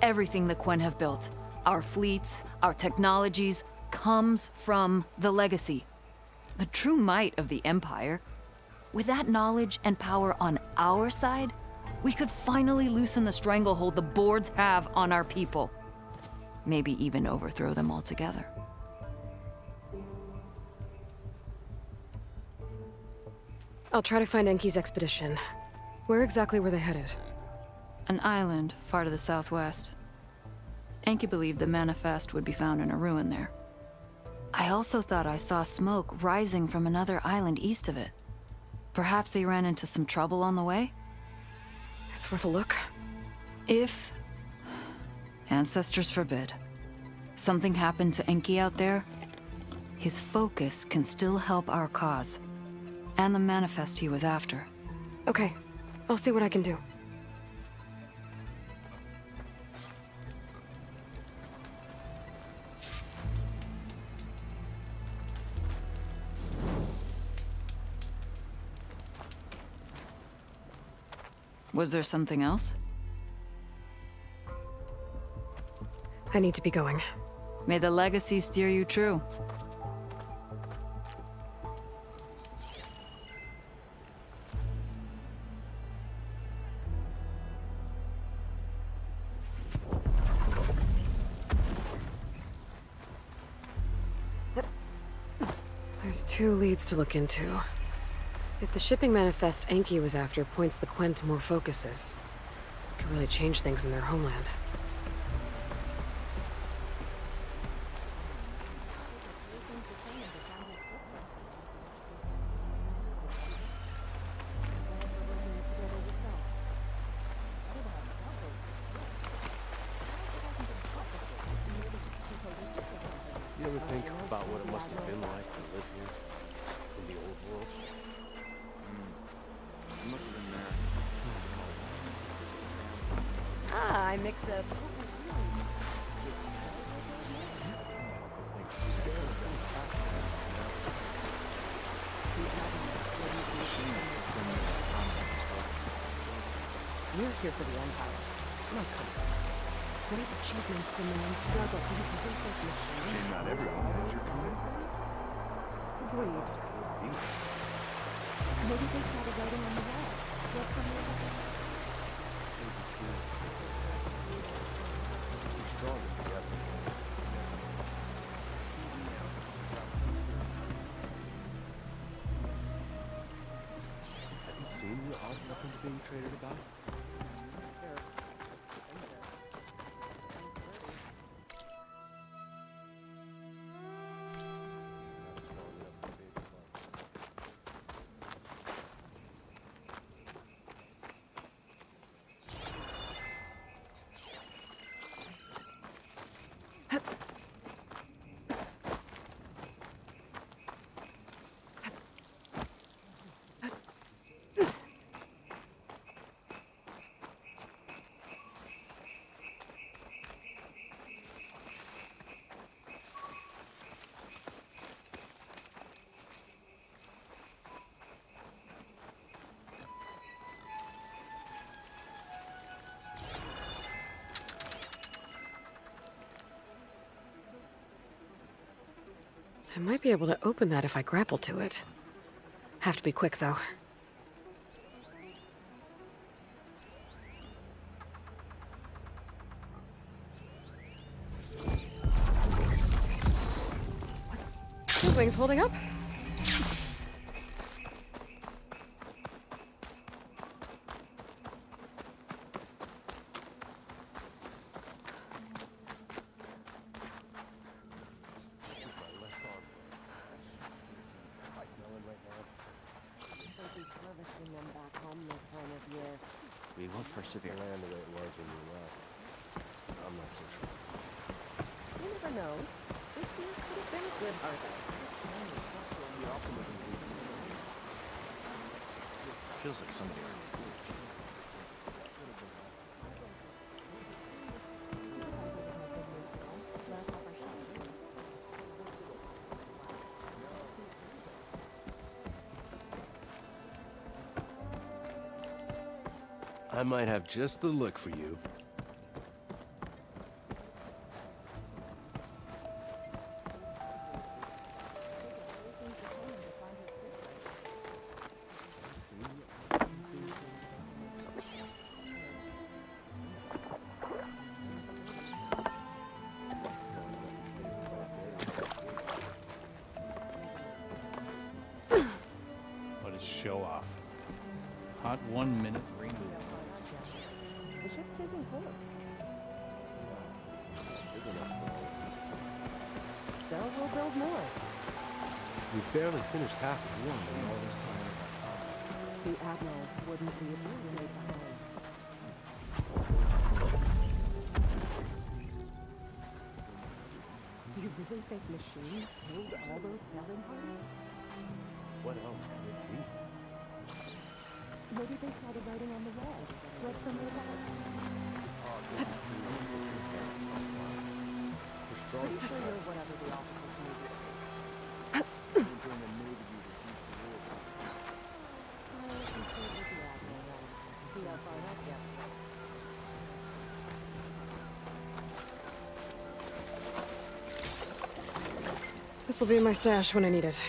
Everything the Quen have built, our fleets, our technologies, comes from the legacy. The true might of the Empire. With that knowledge and power on our side, we could finally loosen the stranglehold the boards have on our people. Maybe even overthrow them altogether. I'll try to find Enki's expedition. Where exactly were they headed? An island far to the southwest. Enki believed the manifest would be found in a ruin there. I also thought I saw smoke rising from another island east of it. Perhaps they ran into some trouble on the way? It's worth a look. If... ancestors forbid. Something happened to Enki out there, his focus can still help our cause. And the manifest he was after. Okay, I'll see what I can do. Was there something else? I need to be going. May the legacy steer you true. There's 2 leads to look into. If the shipping manifest Enki was after points the Quen to more focuses, it could really change things in their homeland. You ever think about what it must have been like to live here in the old world? It must have been there. Ah, I mix up. We're here for the Empire, not comfort. Great achievements demand struggle to complete this mission. Not everyone has your commitment. Agreed. Maybe they started writing on the wall. What's on the other? We're stronger together. Have you seen the odd weapons being traded about? I might be able to open that if I grapple to it. Have to be quick, though. The wings holding up? We will persevere. Land the way it was when you left. I'm not so sure. You never know. This year could have been a good harvest. Feels like somebody already did. I might have just the look for you. What a show off. Hot 1 minute remove. The ship's taking course. So we'll build more. We barely finished half of one in all this time. The Admiral wouldn't be able to stay behind. Do you really think machines killed all those Helen parties? What else could it be? Maybe they started writing on the wall. Read somewhere about it. Pretty sure you're whatever the officers needed. I concurred with the Admiral and see how far that gets. This'll be in my stash when I need it.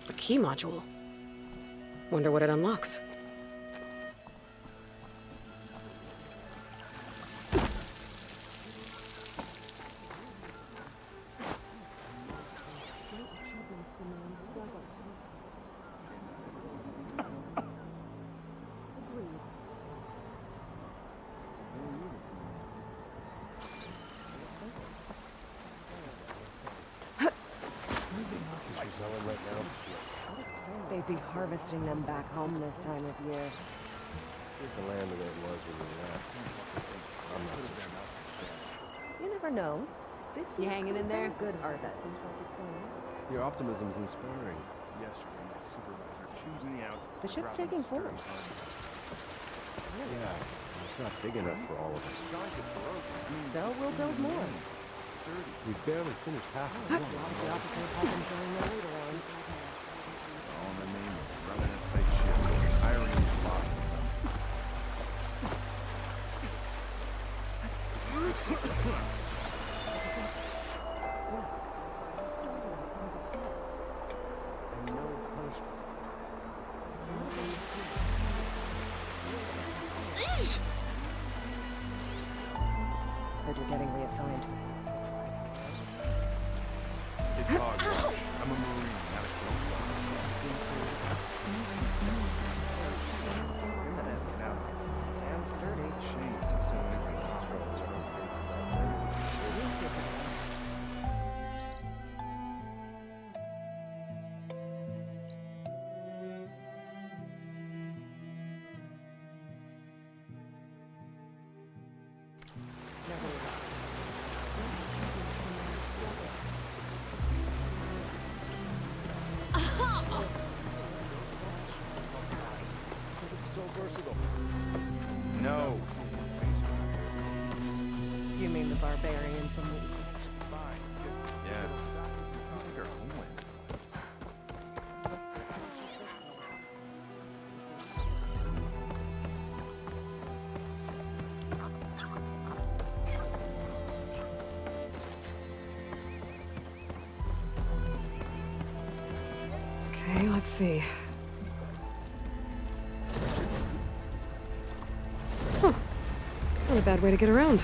A key module. Wonder what it unlocks. They'd be harvesting them back home this time of year. Here's the land the way it was when we left. I'm not so sure. You never know. This You hanging in there? Good harvest. Your optimism's inspiring. Yesterday, my supervisor chewed me out. The ship's taking form. Yeah, it's not big enough for all of us. So we'll build more. We barely finished half of it. The officers have been showing their weight around. All in the name of running a tight ship. Hiring is lost. And no punishment. Heard you're getting reassigned. It's hogwash. I'm a Marine, not a clone. Now, Damn sturdy. jeez, I'm so many troubles. So versatile. No. You mean the barbarian from the east? Yeah. I think our homeland is like. Okay, let's see. Huh. Not a bad way to get around.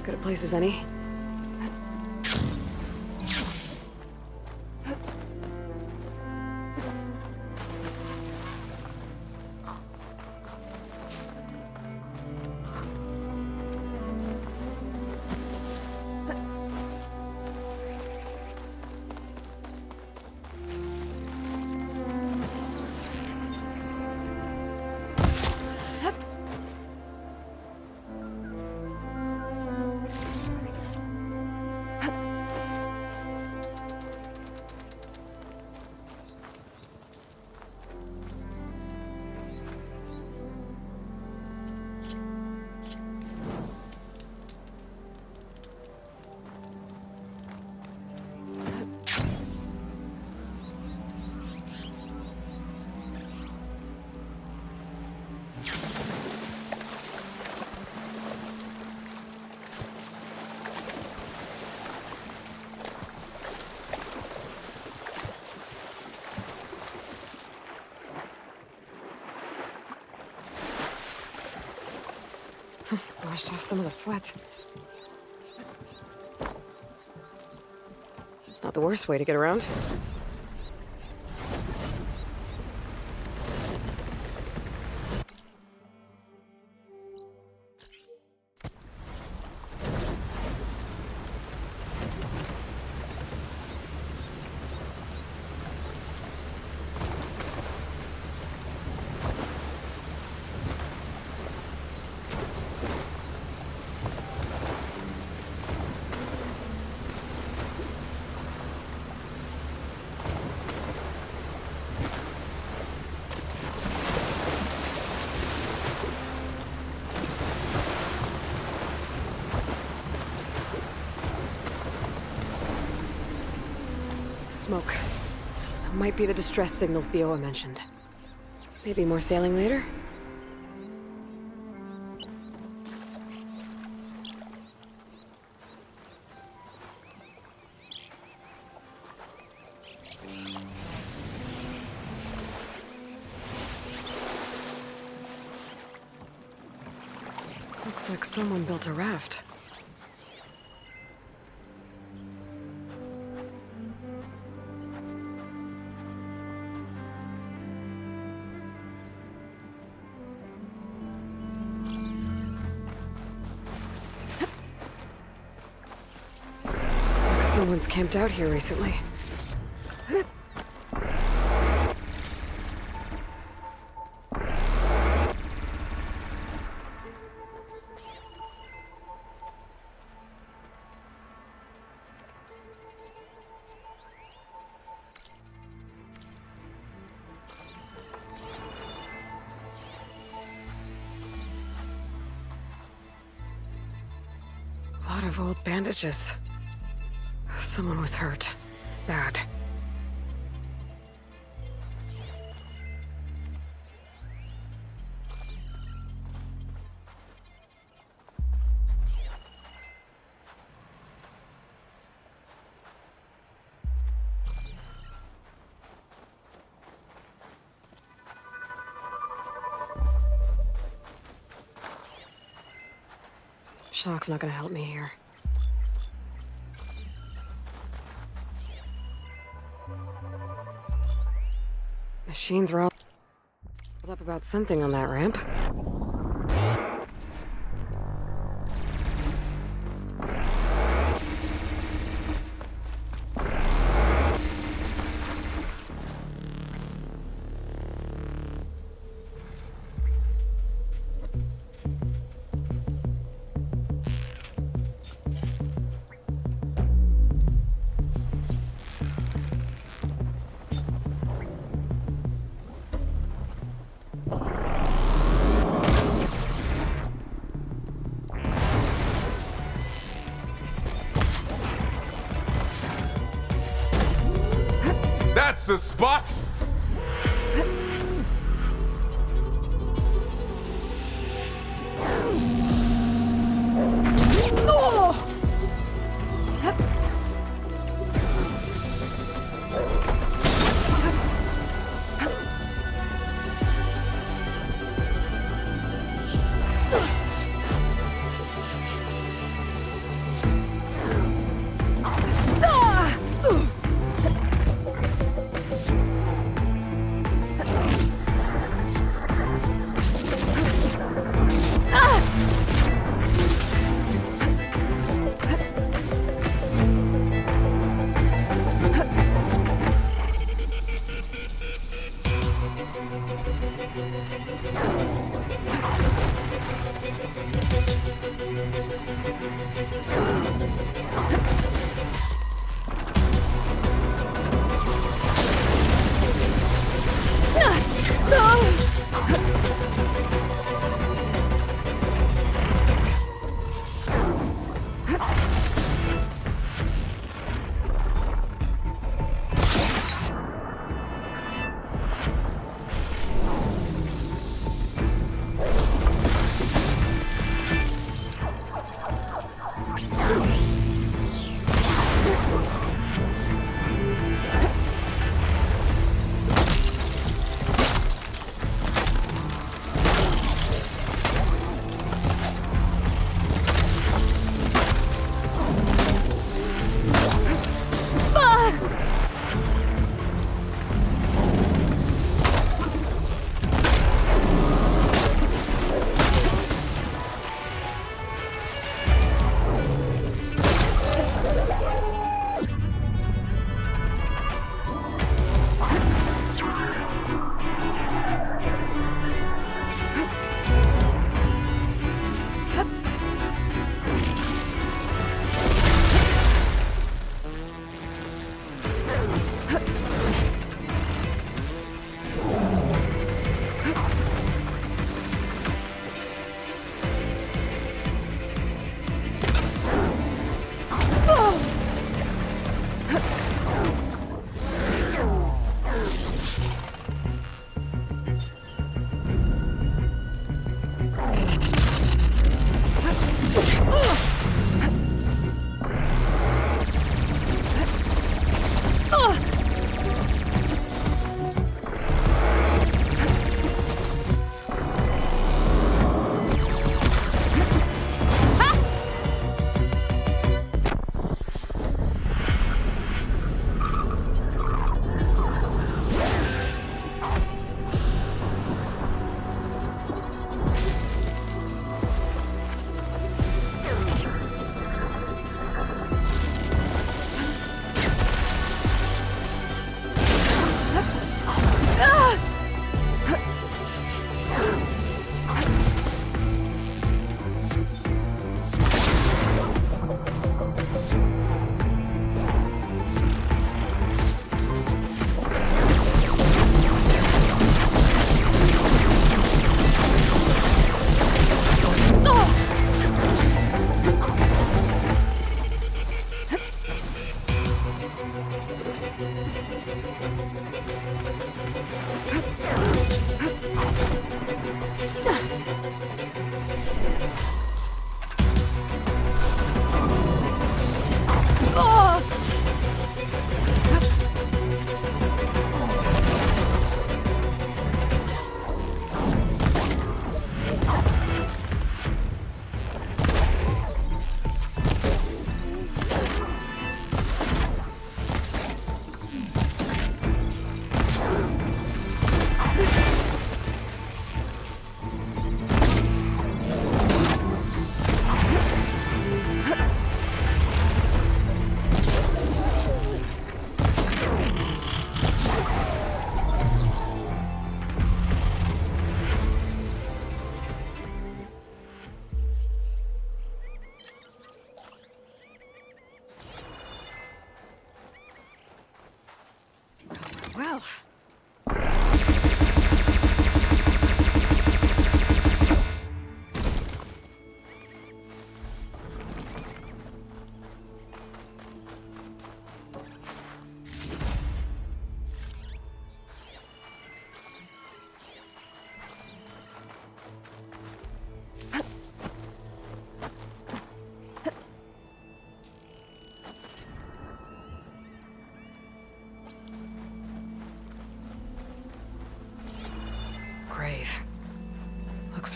Good a place as any. washed off some of the sweat. It's not the worst way to get around. Smoke. Might be the distress signal Theoa mentioned. Maybe more sailing later? Looks like someone built a raft. Someone's camped out here recently. A lot of old bandages. Someone was hurt. Bad. Shock's not gonna help me here. Machines were all up about something on that ramp. That's the spot!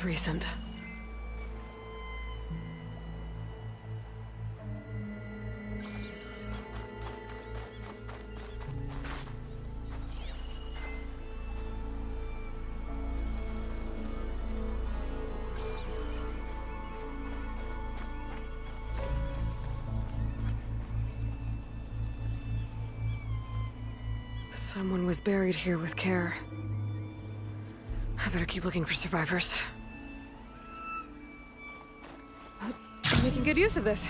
recent. Someone was buried here with care. I better keep looking for survivors. I'm making good use of this.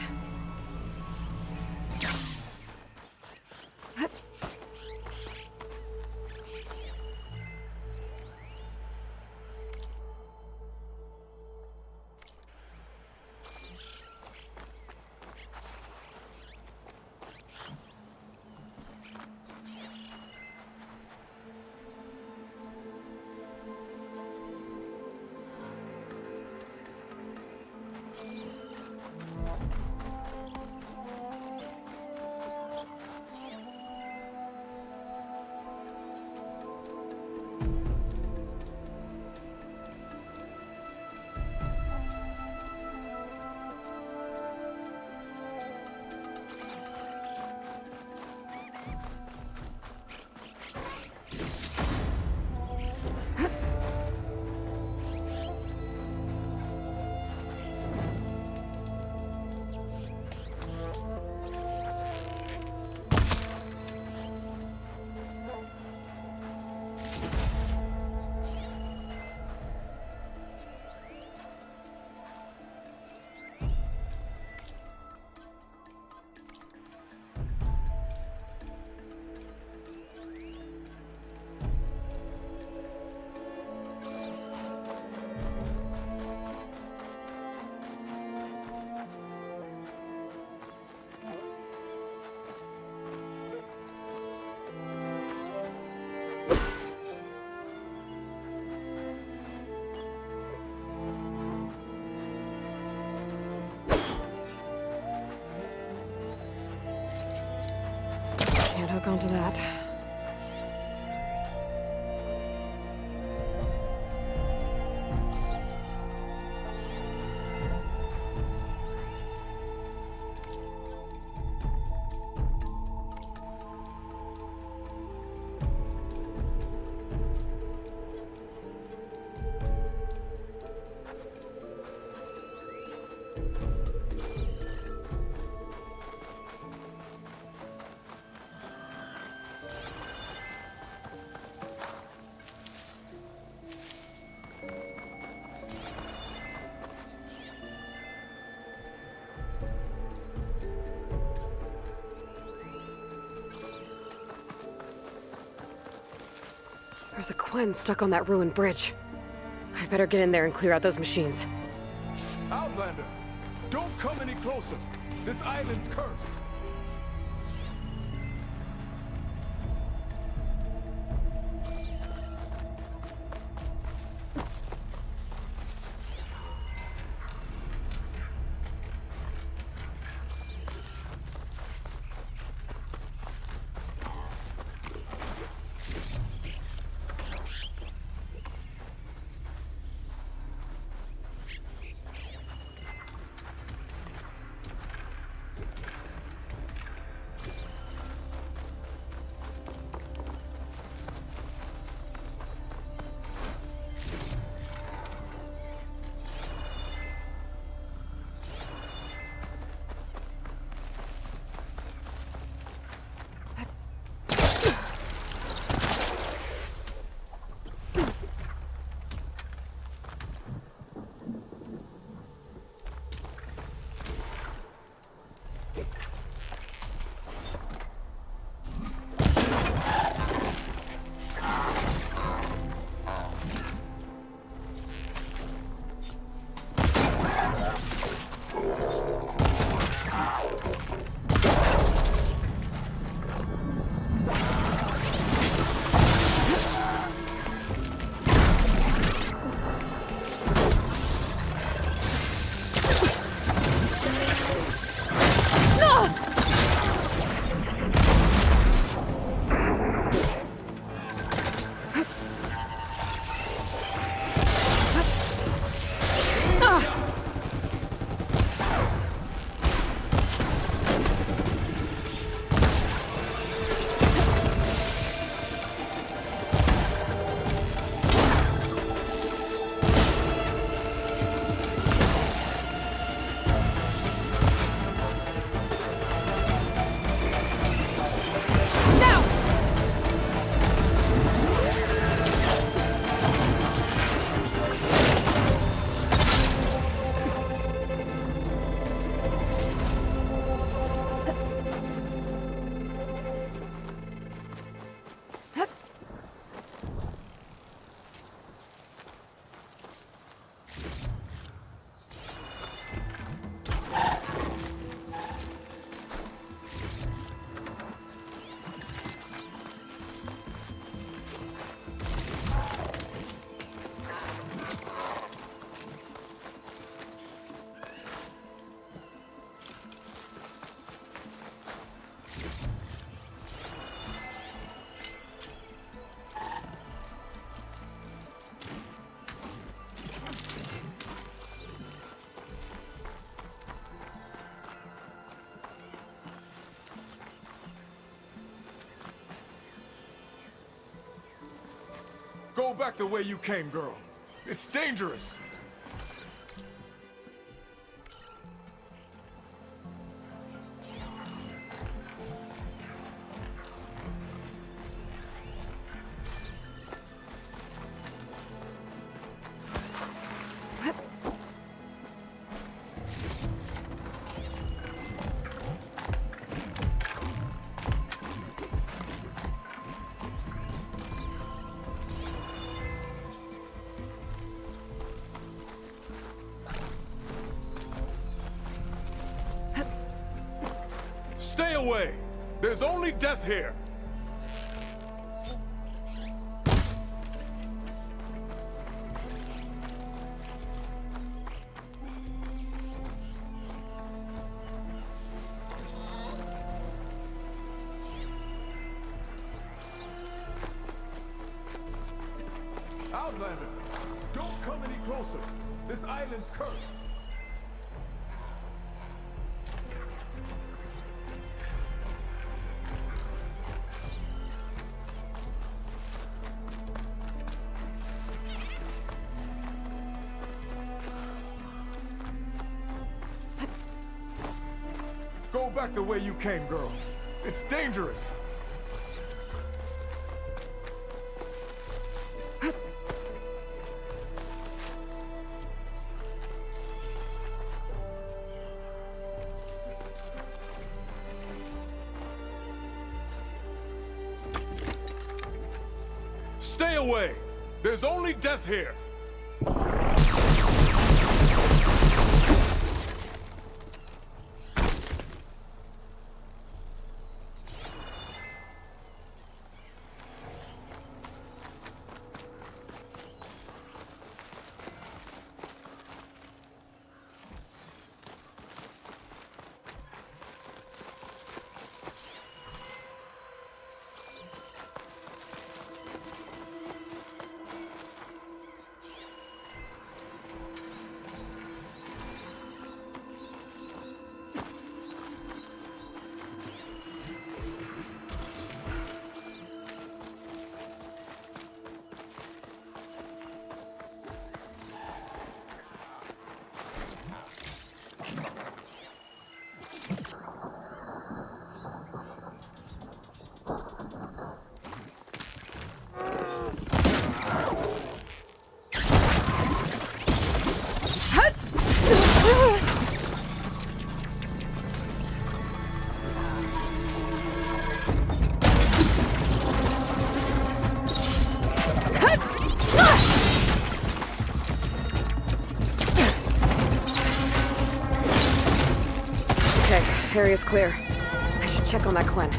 Can't hook onto that. There's a Quen stuck on that ruined bridge. I better get in there and clear out those machines. Outlander, don't come any closer. This island's cursed. Go back the way you came, girl. It's dangerous. Stay away! There's only death here! Outlander! Don't come any closer! This island's cursed! Go back the way you came, girl. It's dangerous. Stay away. There's only death here. Area's clear. I should check on that Quinn.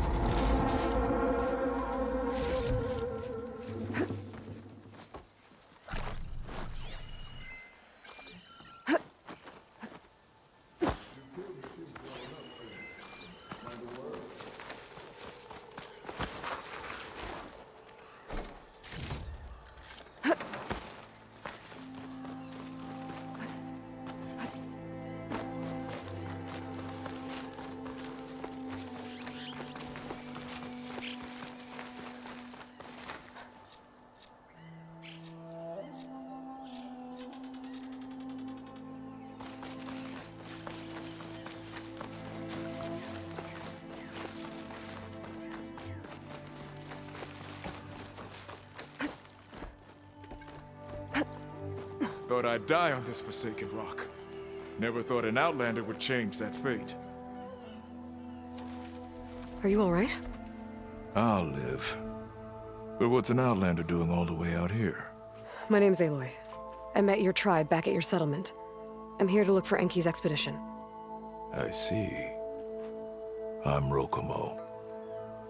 Thought I'd die on this forsaken rock. Never thought an Outlander would change that fate. Are you all right? I'll live. But what's an Outlander doing all the way out here? My name's Aloy. I met your tribe back at your settlement. I'm here to look for Enki's expedition. I see. I'm Rokomo.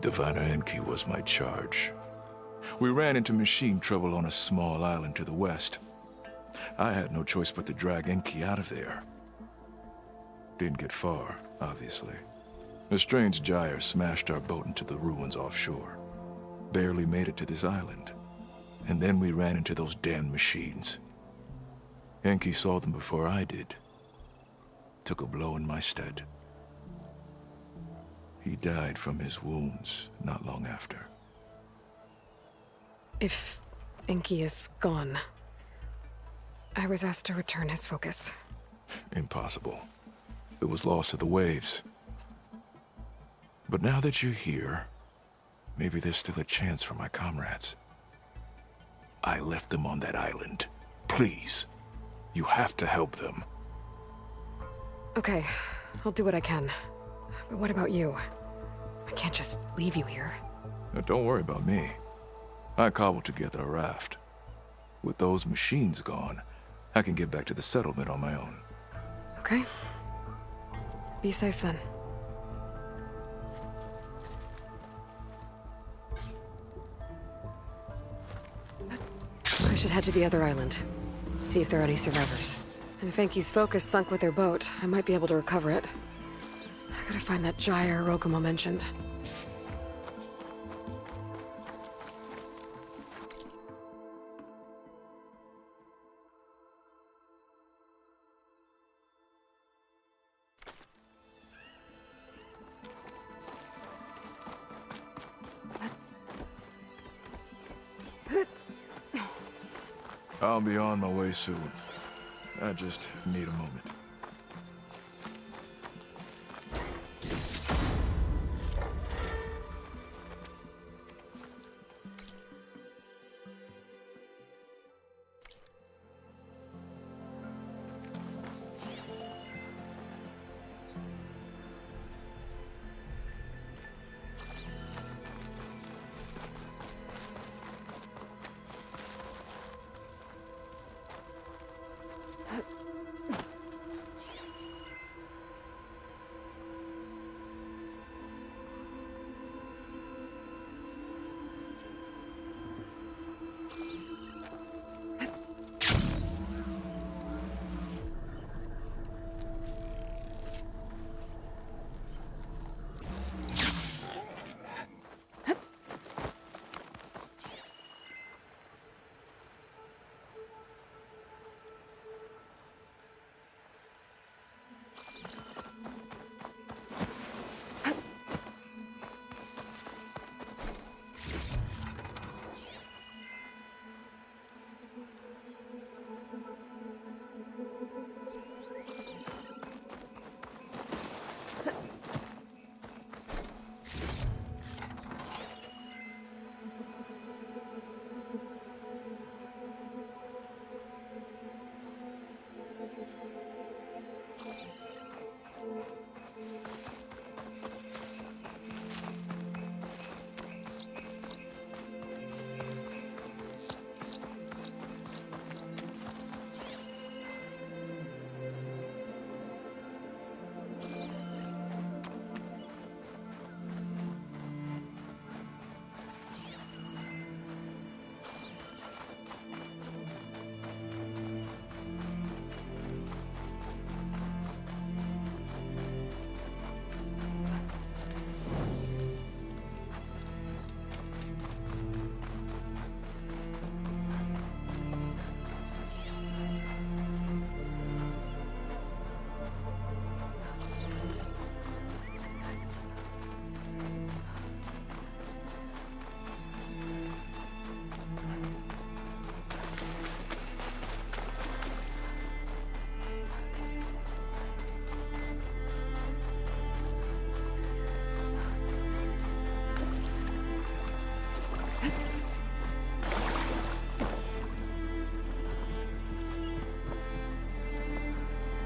Diviner Enki was my charge. We ran into machine trouble on a small island to the west. I had no choice but to drag Enki out of there. Didn't get far, obviously. A strange gyre smashed our boat into the ruins offshore. Barely made it to this island. And then we ran into those damn machines. Enki saw them before I did. Took a blow in my stead. He died from his wounds not long after. If Enki is gone. I was asked to return his focus. Impossible. It was lost to the waves. But now that you're here, maybe there's still a chance for my comrades. I left them on that island. Please, you have to help them. Okay, I'll do what I can. But what about you? I can't just leave you here. Now, don't worry about me. I cobbled together a raft. With those machines gone, I can get back to the settlement on my own. Okay. Be safe then. I should head to the other island. See if there are any survivors. And if Enki's focus sunk with their boat, I might be able to recover it. I gotta find that gyre Rokumo mentioned. I'll be on my way soon. I just need a moment.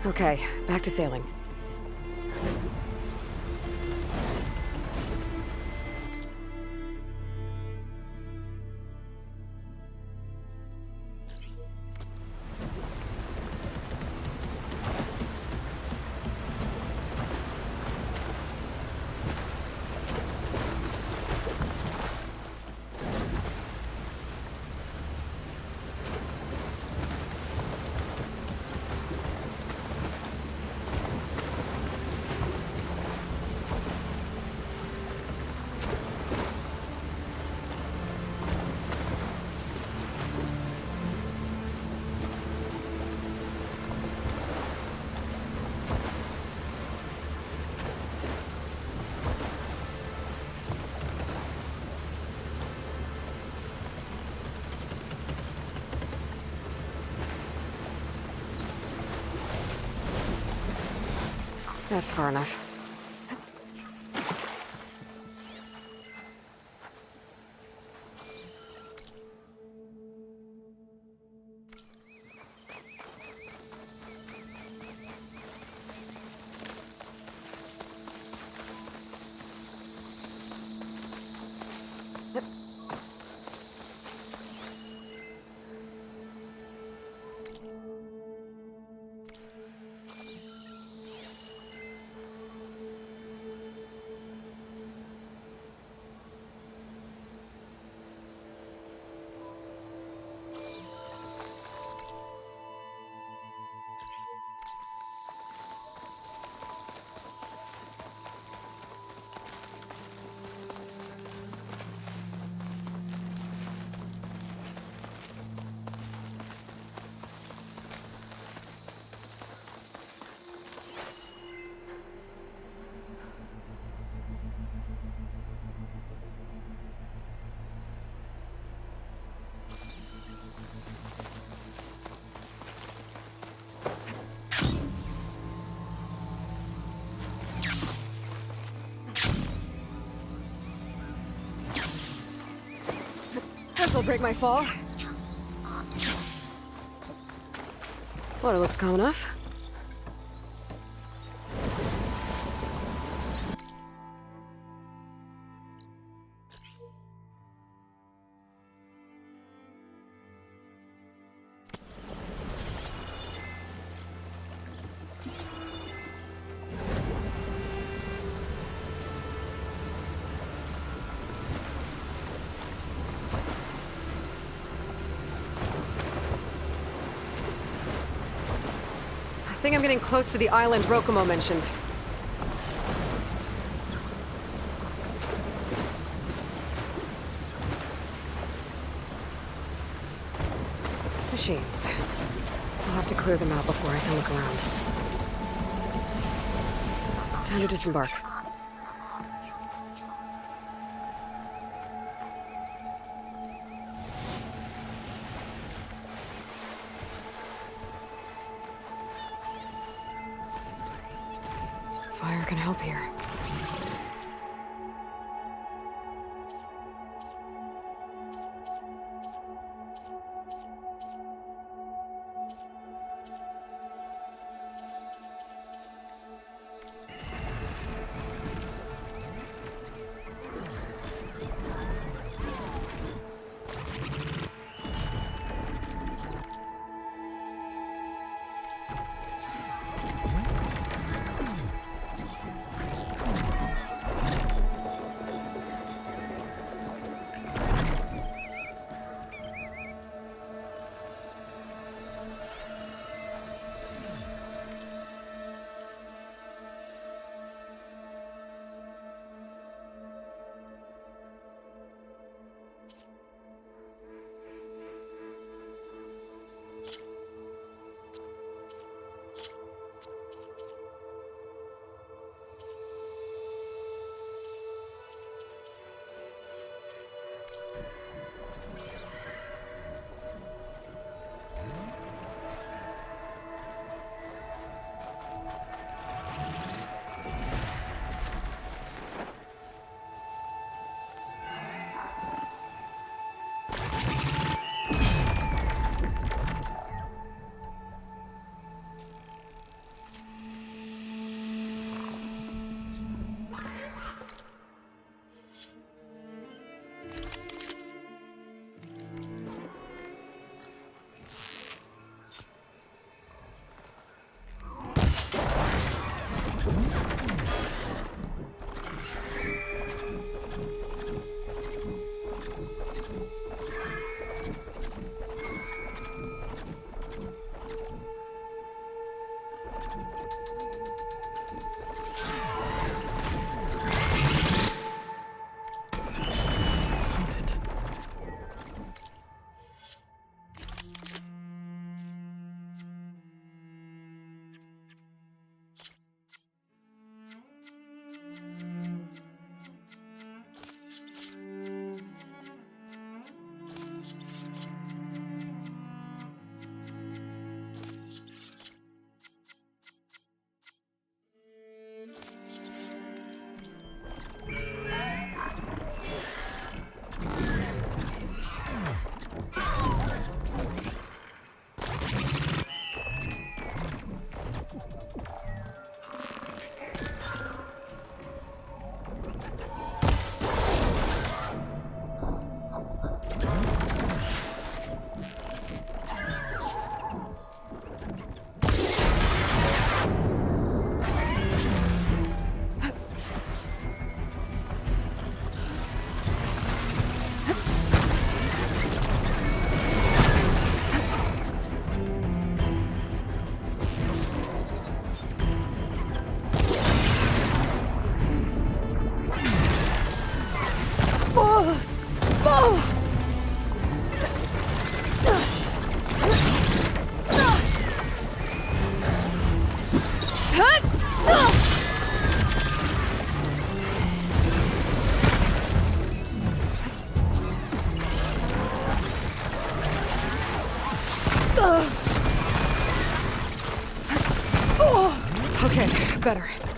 Okay, back to sailing. That's far enough. This'll break my fall. Water looks calm enough. I think I'm getting close to the island Rokomo mentioned. Machines. I'll have to clear them out before I can look around. Time to disembark. Fire can help here. better.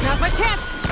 Now's my chance!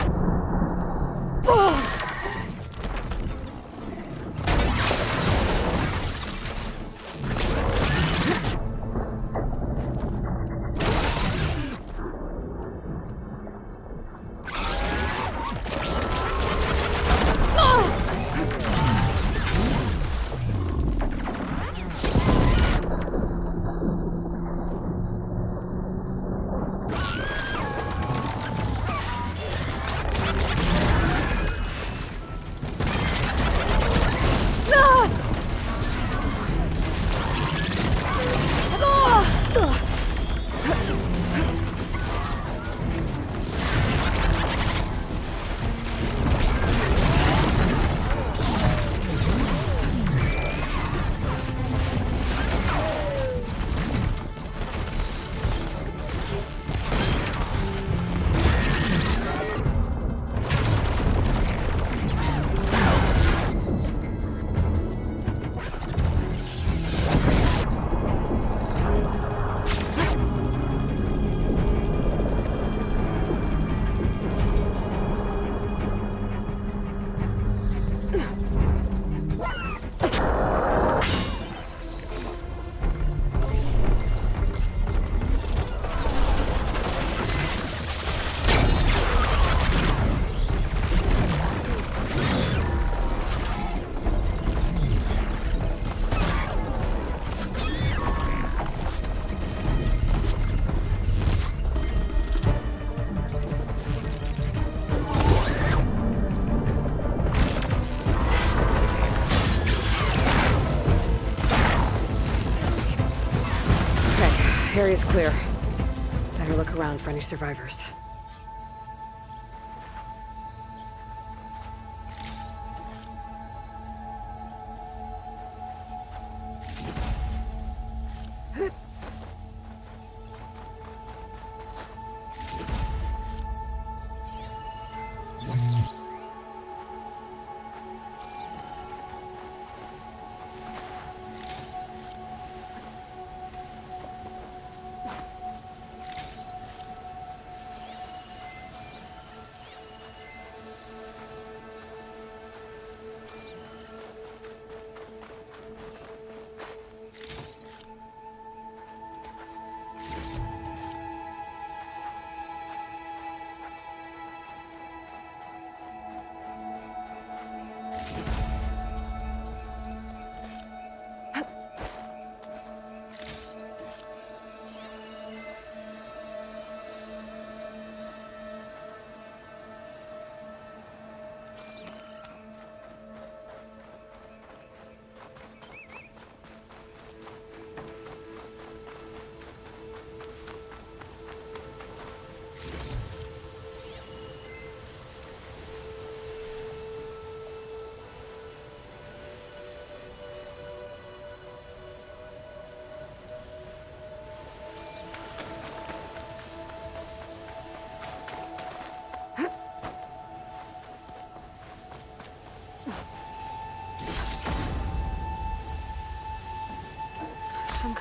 Area's clear. Better look around for any survivors.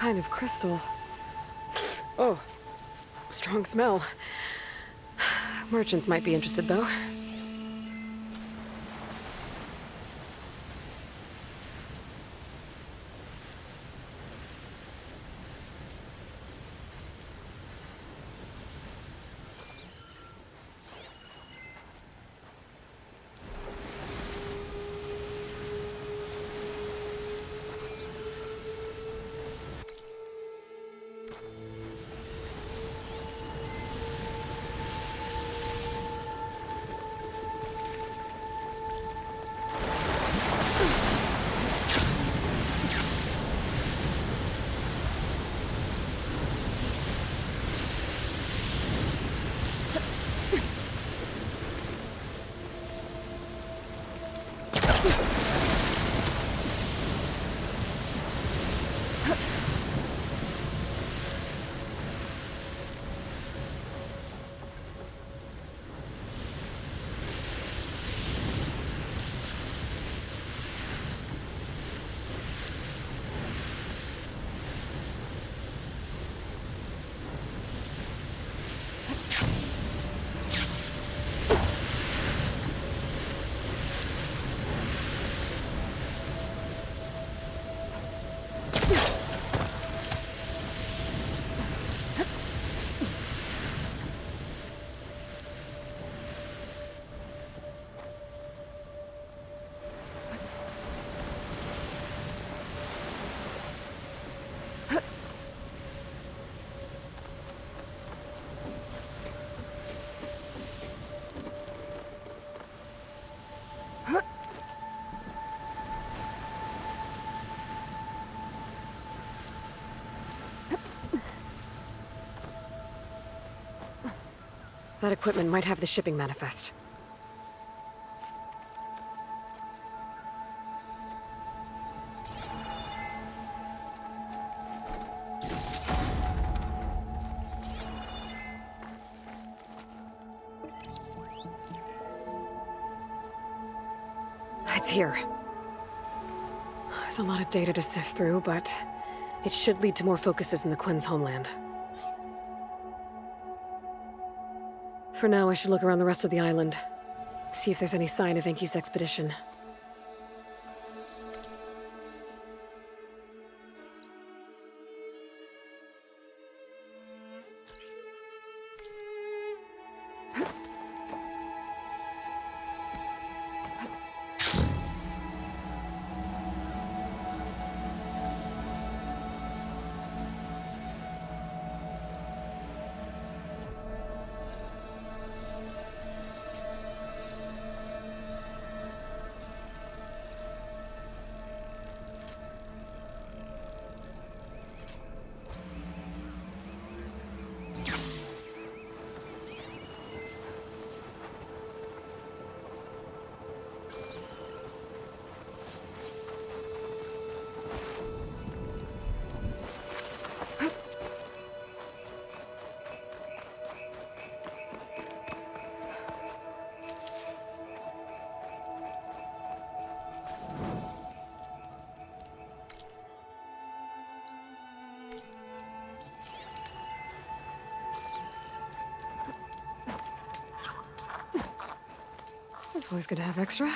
kind of crystal. Oh, strong smell. Merchants might be interested, though. That equipment might have the shipping manifest. It's here. There's a lot of data to sift through, but it should lead to more focuses in the Quinn's homeland. For now, I should look around the rest of the island. See if there's any sign of Enki's expedition. It's always good to have extra.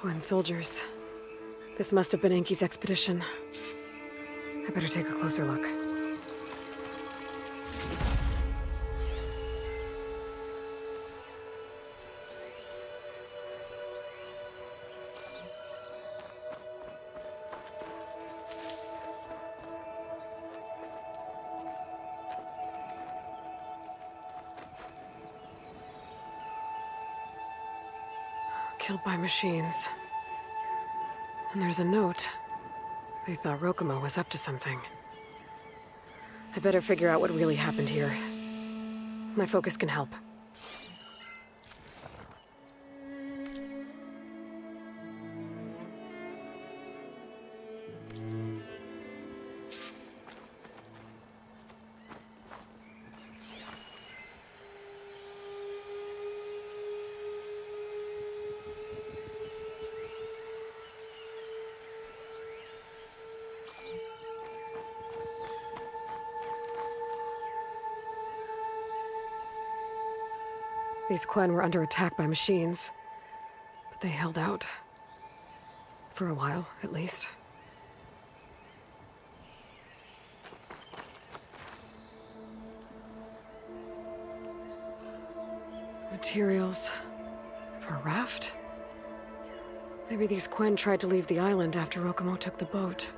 Gwen soldiers. This must have been Enki's expedition. I better take a closer look. Killed by machines. And there's a note. They thought Rokumo was up to something. I better figure out what really happened here. My focus can help. These Quen were under attack by machines, but they held out. For a while, at least. Materials for a raft? Maybe these Quen tried to leave the island after Rokumo took the boat.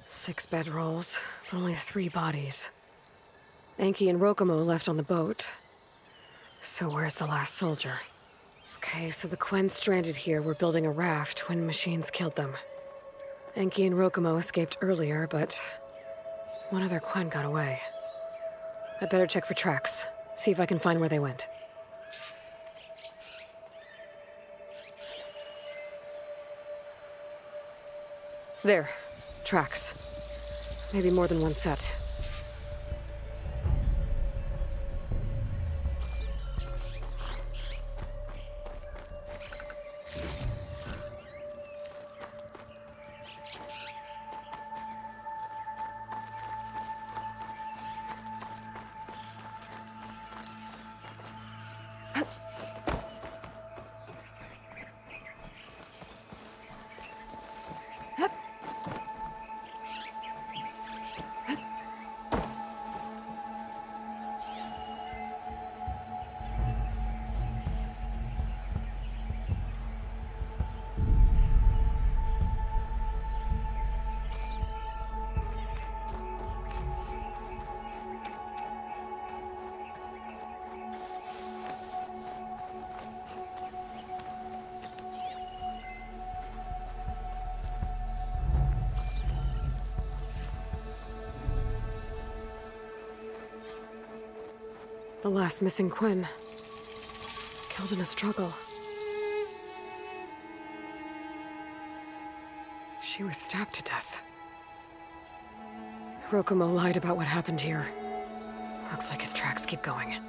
Six bedrolls, but only 3 bodies. Enki and Rokumo left on the boat. So where's the last soldier? Okay, so the Quen stranded here were building a raft when machines killed them. Enki and Rokumo escaped earlier, but one other Quen got away. I'd better check for tracks, see if I can find where they went. There. Tracks. Maybe more than one set. The last missing Quen. Killed in a struggle. She was stabbed to death. Rokumo lied about what happened here. Looks like his tracks keep going.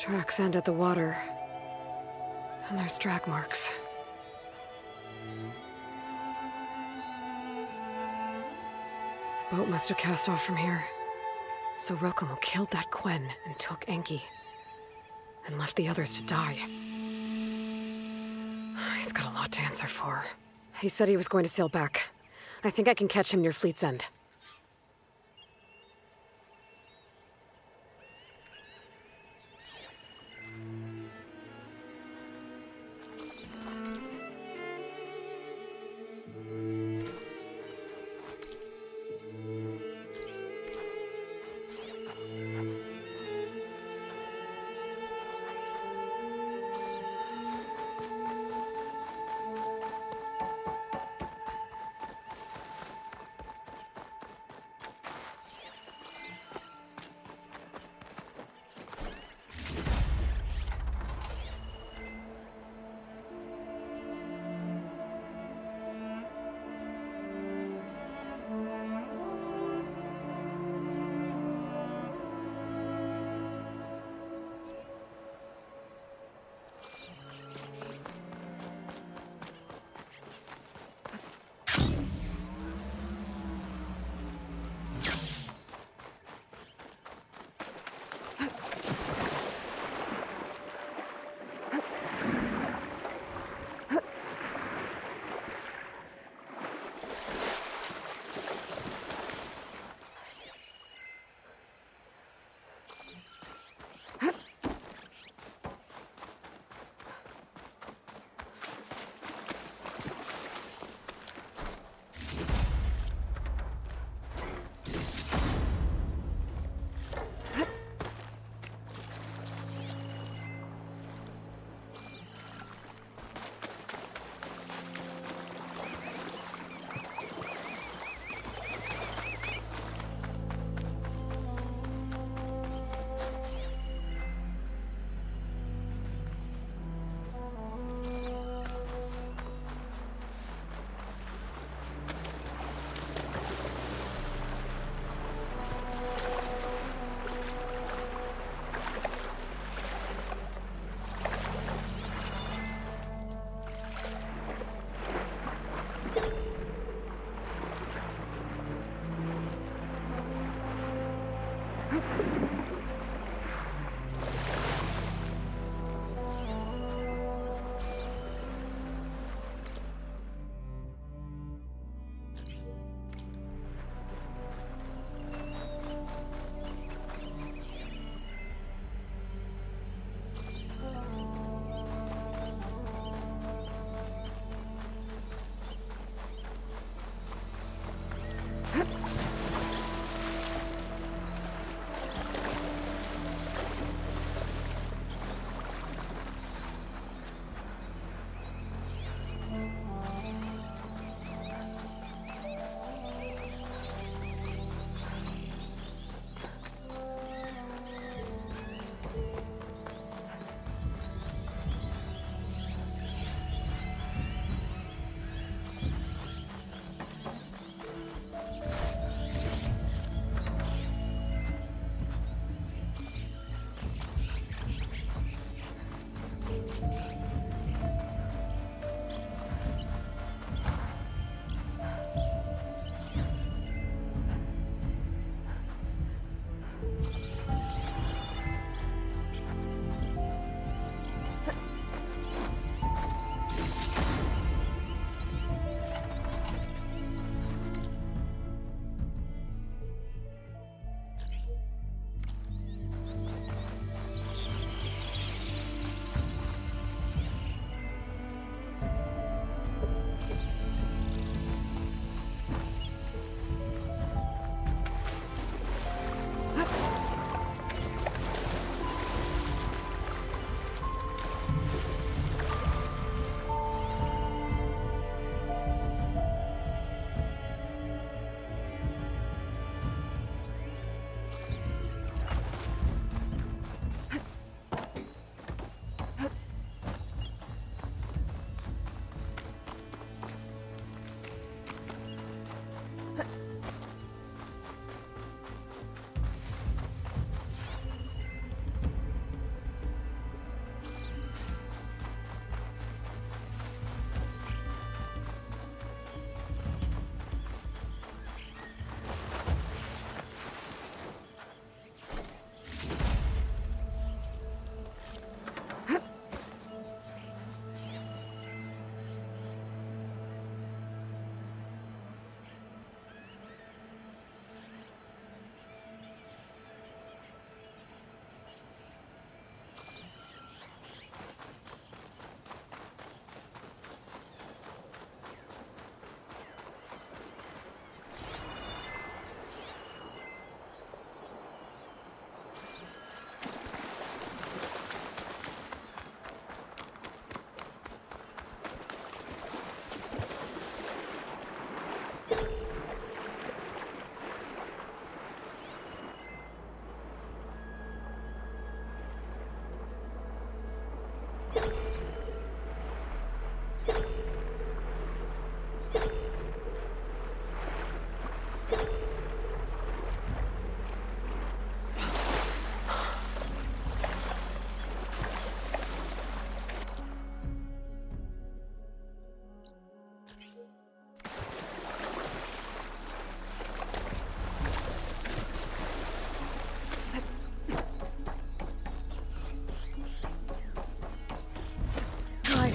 tracks end at the water. And there's drag marks. Boat must have cast off from here. So Rokomo killed that Quen and took Enki. And left the others to die. He's got a lot to answer for. He said he was going to sail back. I think I can catch him near Fleet's End.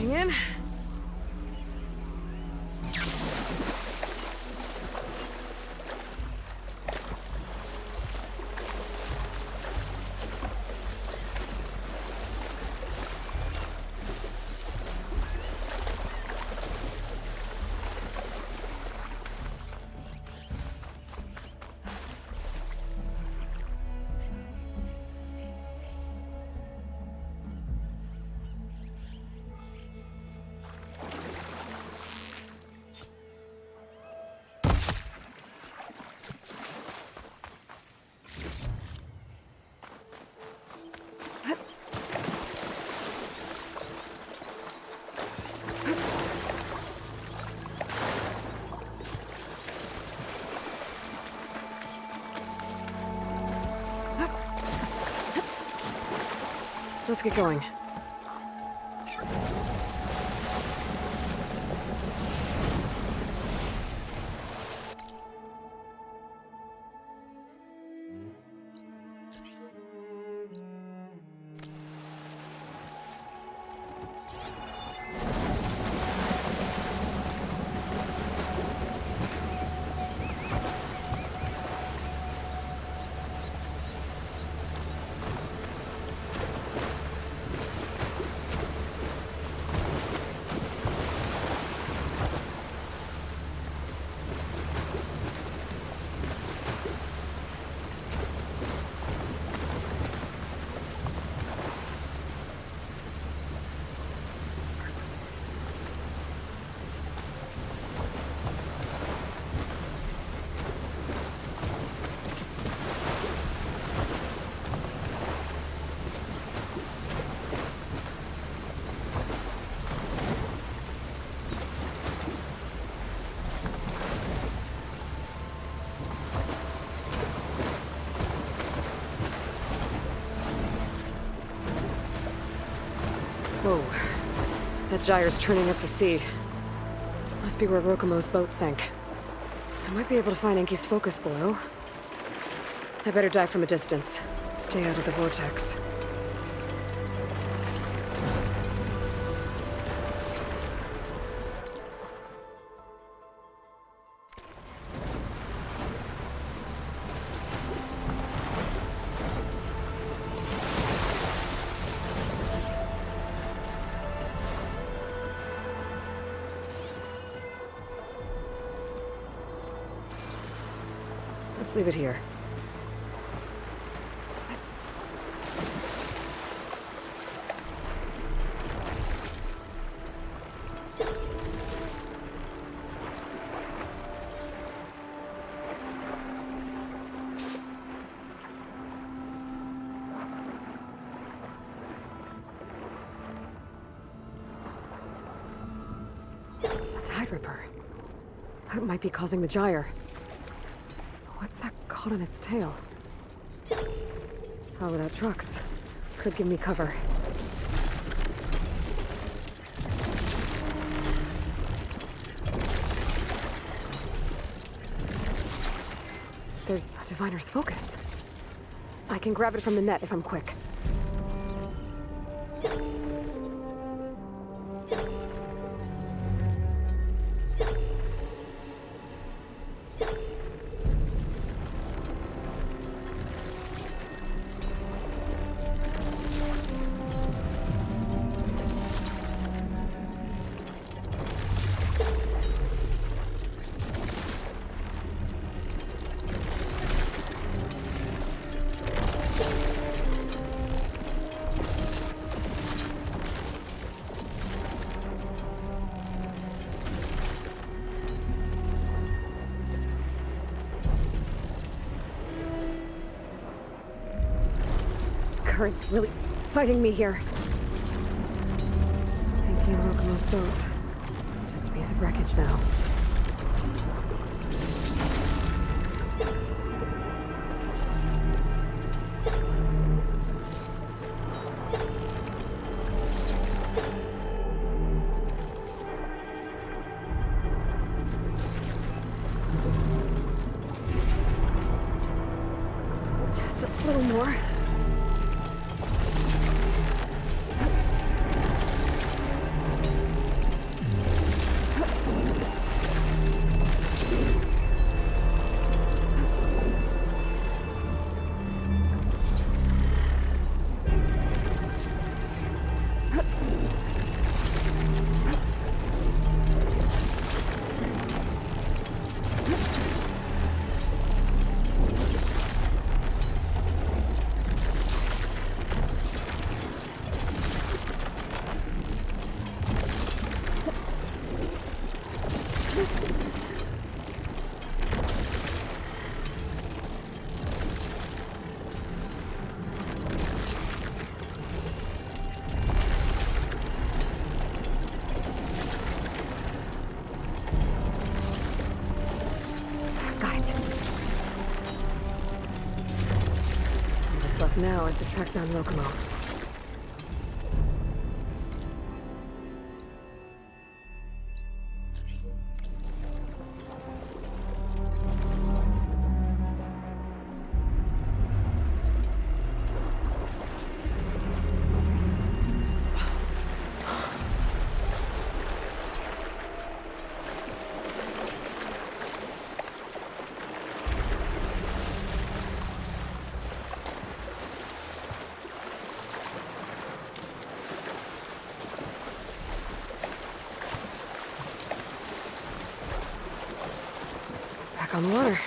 Getting in. Let's get going. Whoa. That gyre's turning up the sea. Must be where Rokumo's boat sank. I might be able to find Enki's focus below. I better dive from a distance. Stay out of the vortex. Let's leave it here. A tide ripper. That might be causing the gyre. What's that caught in its tail? Oh, without trucks. Could give me cover. There's a diviner's focus. I can grab it from the net if I'm quick. Current's really fighting me here. Enki and Rokumo's boat. Just a piece of wreckage now. Just a little more. now is to track down Rokumo. Back on the water.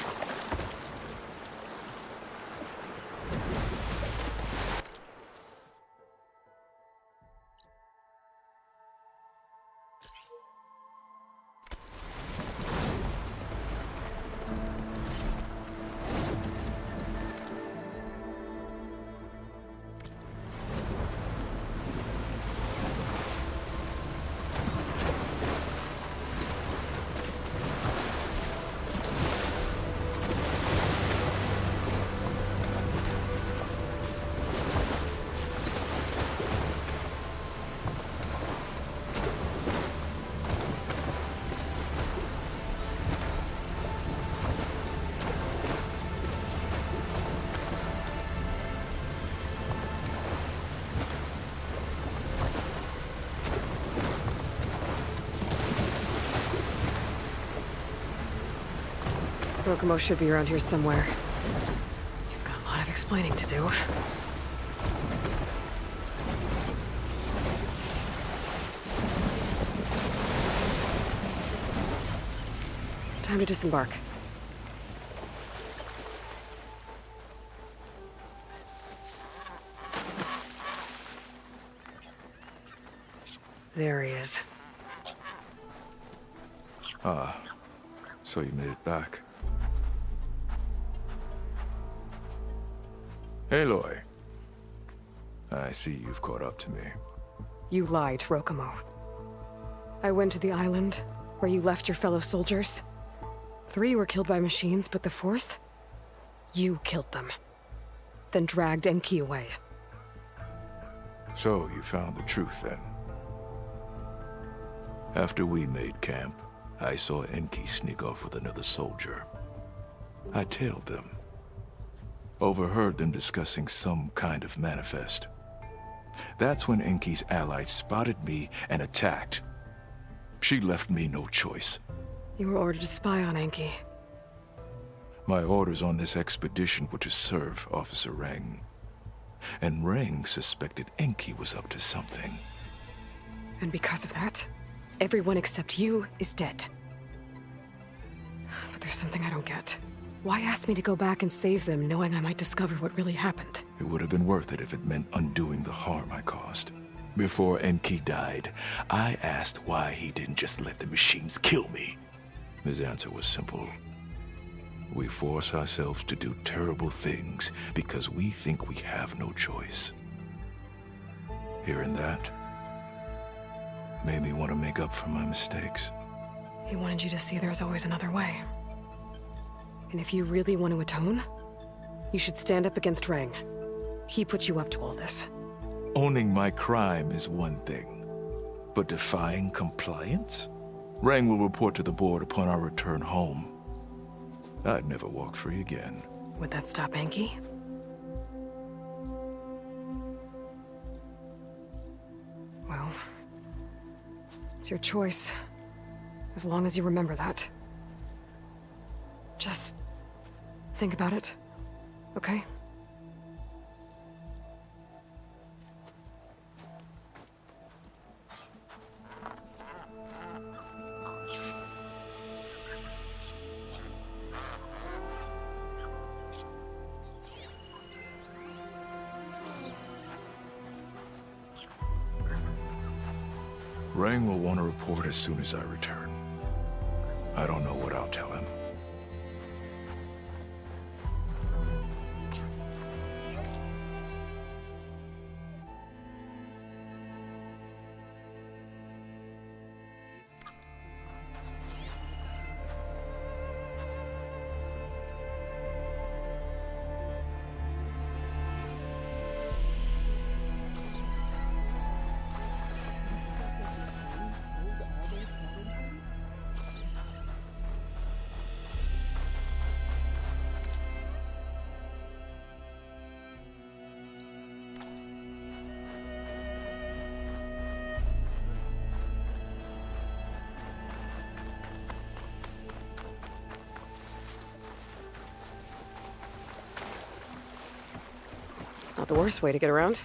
Rokumo should be around here somewhere. He's got a lot of explaining to do. Time to disembark. There he is. Ah, so you made it back. Aloy. I see you've caught up to me. You lied, Rokumo. I went to the island where you left your fellow soldiers. 3 were killed by machines, but the 4th? You killed them. Then dragged Enki away. So you found the truth then. After we made camp, I saw Enki sneak off with another soldier. I tailed them. Overheard them discussing some kind of manifest. That's when Enki's allies spotted me and attacked. She left me no choice. You were ordered to spy on Enki. My orders on this expedition were to serve Officer Reng. And Reng suspected Enki was up to something. And because of that, everyone except you is dead. But there's something I don't get. Why ask me to go back and save them, knowing I might discover what really happened? It would have been worth it if it meant undoing the harm I caused. Before Enki died, I asked why he didn't just let the machines kill me. His answer was simple. We force ourselves to do terrible things because we think we have no choice. Hearing that made me want to make up for my mistakes. He wanted you to see there's always another way. And if you really want to atone, you should stand up against Reng. He put you up to all this. Owning my crime is one thing, but defying compliance? Reng will report to the board upon our return home. I'd never walk free again. Would that stop Enki? Well, it's your choice. As long as you remember that. Just think about it, okay? Reng will want to report as soon as I return. I don't know what I'll tell him. Not the worst way to get around.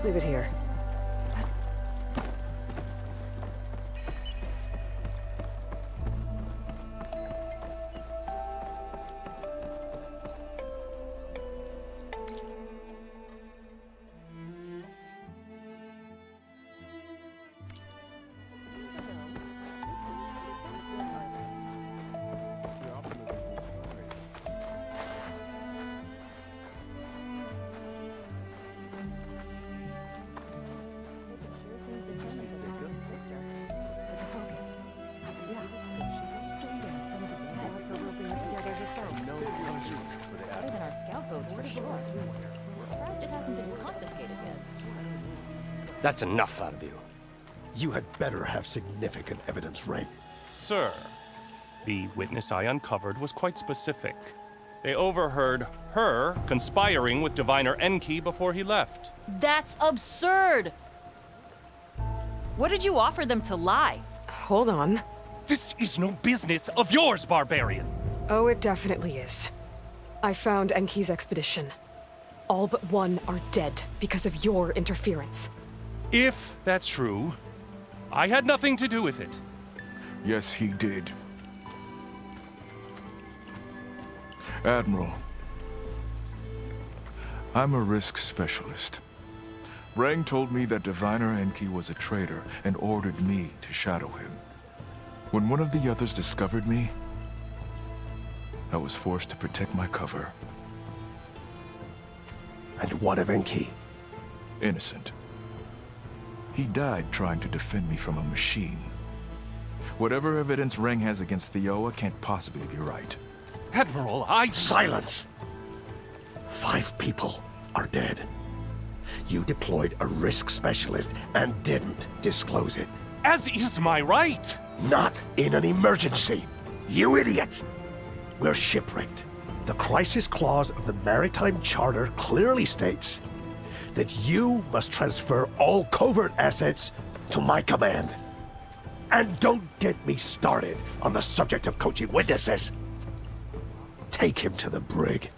Leave it here. That's enough out of you. You had better have significant evidence, Ray. Sir, the witness I uncovered was quite specific. They overheard her conspiring with Diviner Enki before he left. That's absurd! What did you offer them to lie? Hold on. This is no business of yours, barbarian! Oh, it definitely is. I found Enki's expedition. All but one are dead because of your interference. If that's true, I had nothing to do with it. Yes, he did. Admiral, I'm a risk specialist. Rang told me that Diviner Enki was a traitor and ordered me to shadow him. When one of the others discovered me, I was forced to protect my cover. And what of Enki? Innocent. He died trying to defend me from a machine. Whatever evidence Rang has against Theoa can't possibly be right. Admiral, Silence! 5 people are dead. You deployed a risk specialist and didn't disclose it. As is my right! Not in an emergency, you idiot! We're shipwrecked. The crisis clause of the Maritime Charter clearly states that you must transfer all covert assets to my command. And don't get me started on the subject of coaching witnesses. Take him to the brig.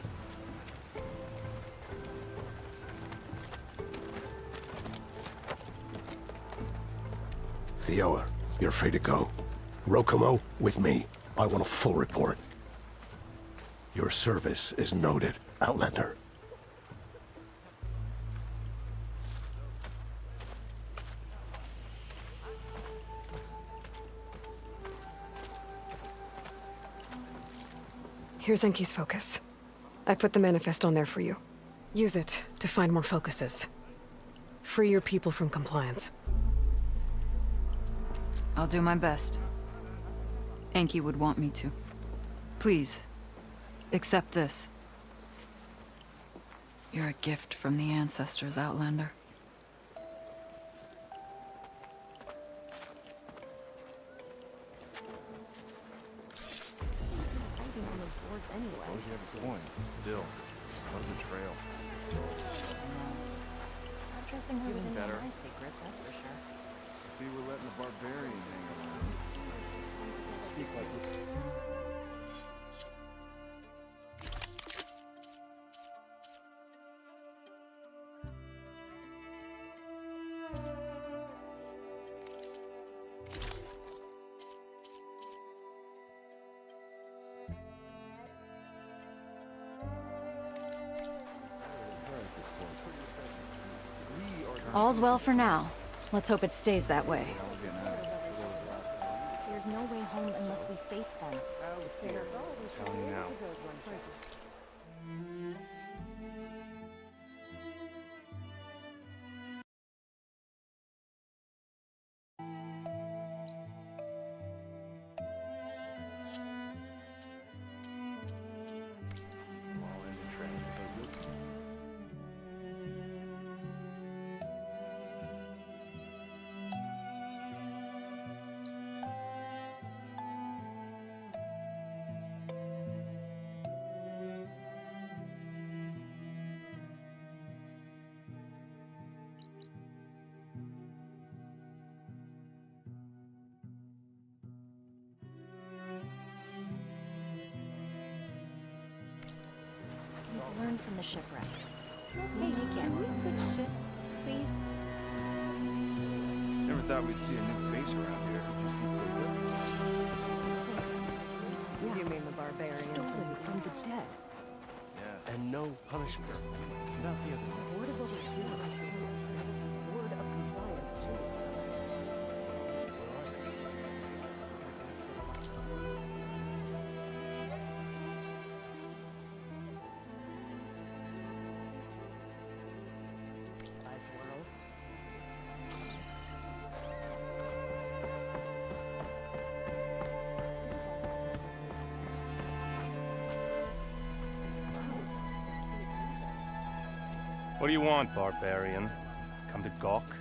Theoa, you're free to go. Rokomo, with me. I want a full report. Your service is noted, Outlander. Here's Enki's focus. I put the manifest on there for you. Use it to find more focuses. Free your people from compliance. I'll do my best. Enki would want me to. Please, accept this. You're a gift from the ancestors, Outlander. Still, on the trail. trusting her with Feeling better. my secret, that's for sure. See, we're letting the barbarian hang around. Speak like All's well for now. Let's hope it stays that way. There's no way home unless we face them. Oh no. We've learned from the shipwreck. Hey, can we switch shifts, please? Never thought we'd see a new face around here. You mean the barbarian from the dead? Yeah. And no punishment. Not the other way. Word of overseer. Word of compliance, too. What do you want, barbarian? Come to gawk?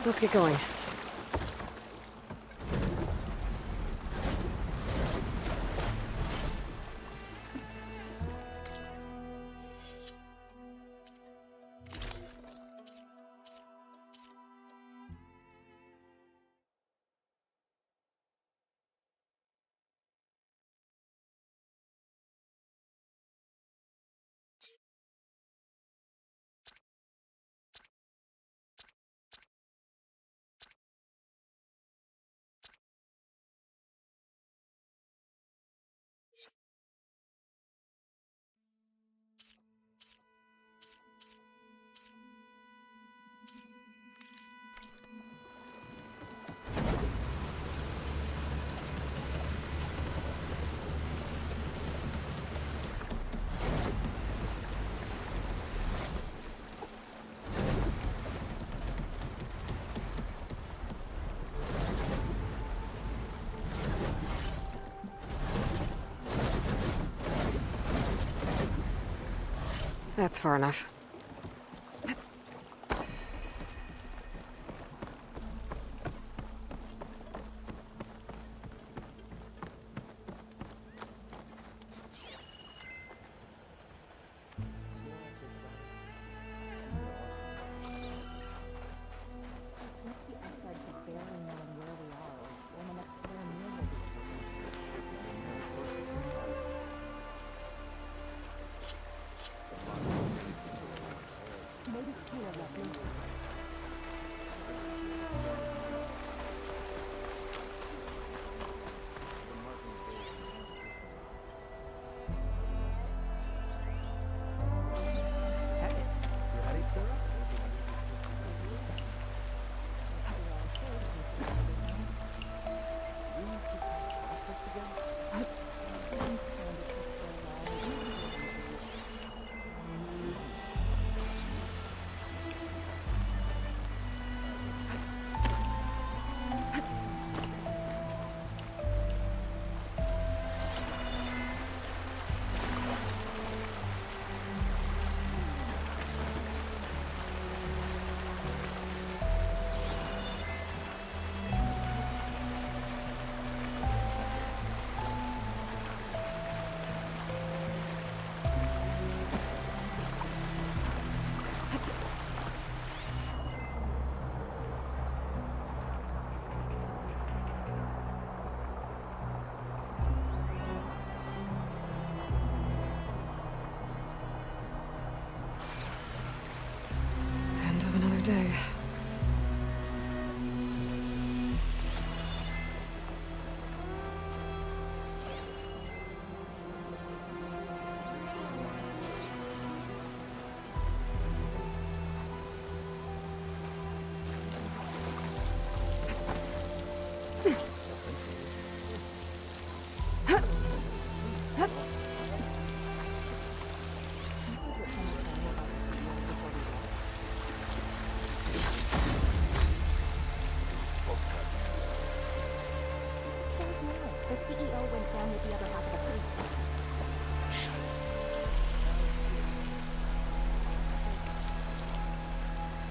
Let's get going. That's far enough. with the other half of the crew.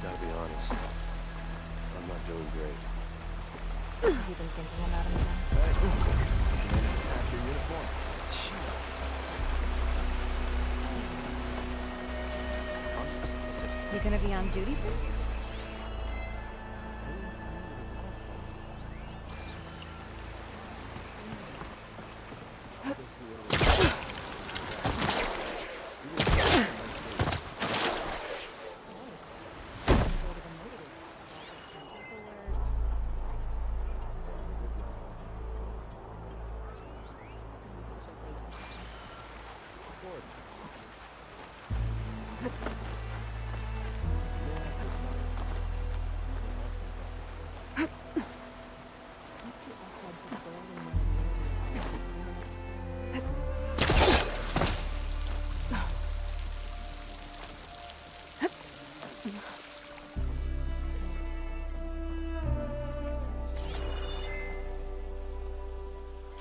Gotta be honest. I'm not doing great. Have you been thinking about him again? Pack your uniform. You gonna be on duty soon?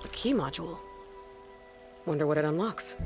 A key module. Wonder what it unlocks.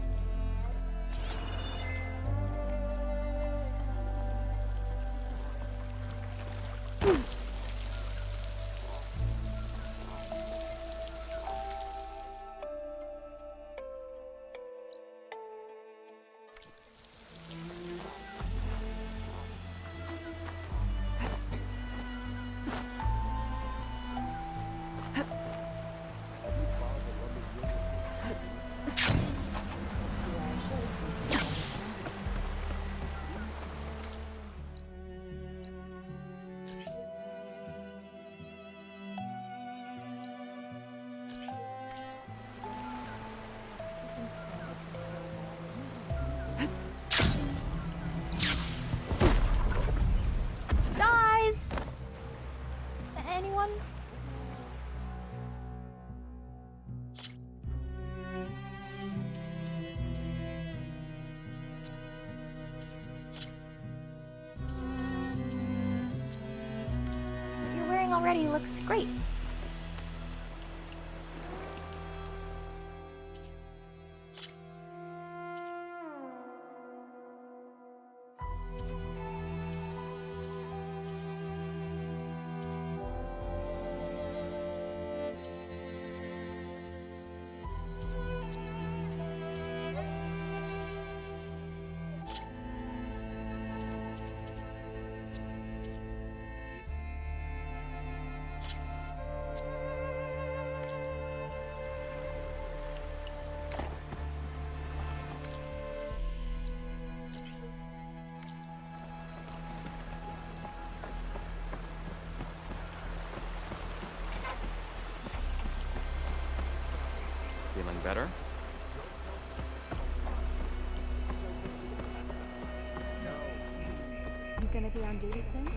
Anyone? What you're wearing already looks great. Feeling better? You gonna be on duty soon?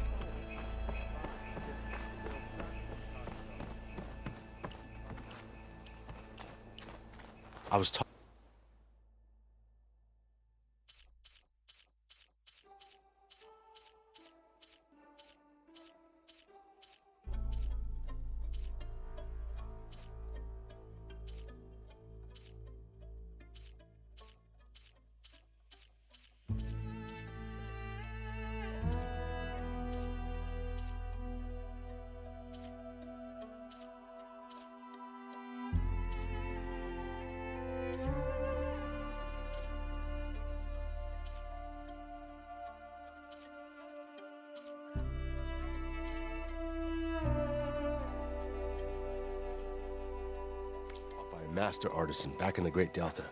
I was talking. By a master artisan back in the Great Delta.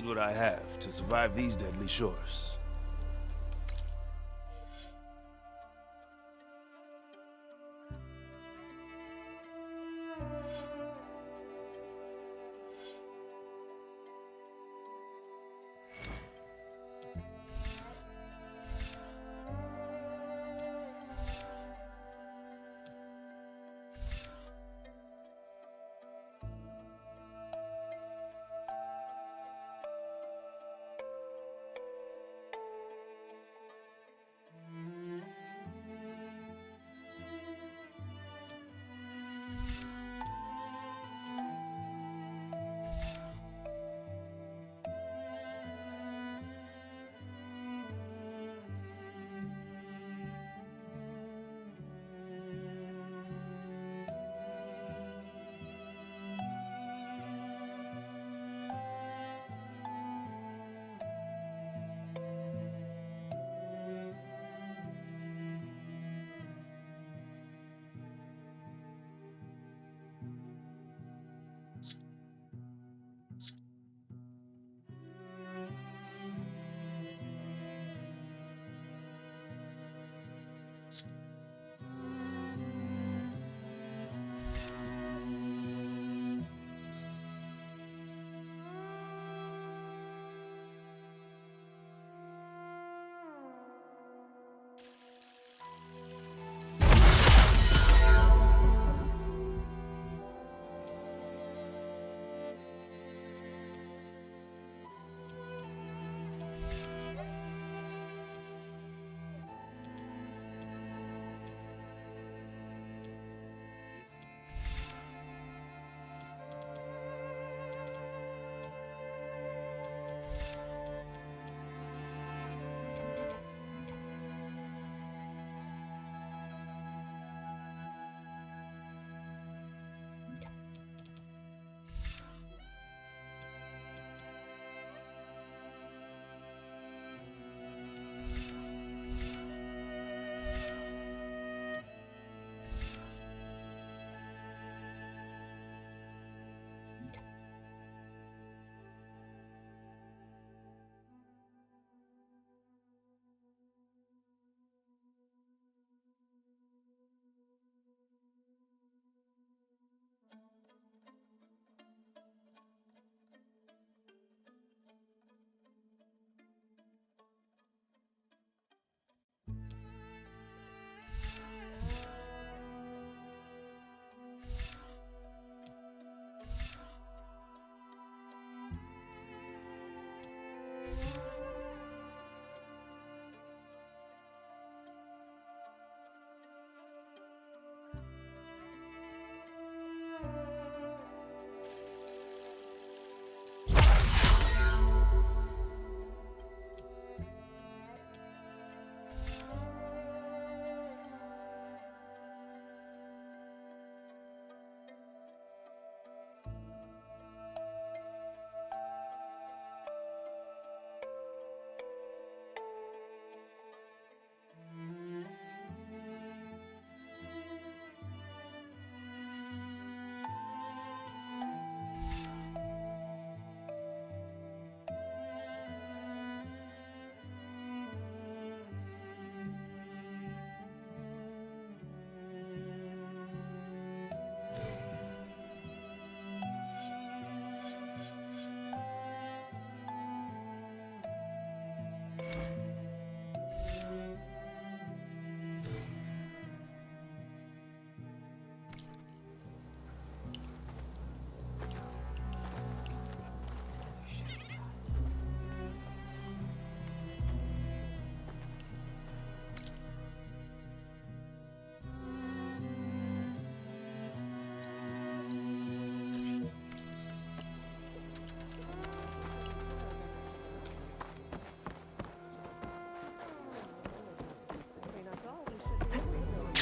need what I have to survive these deadly shores.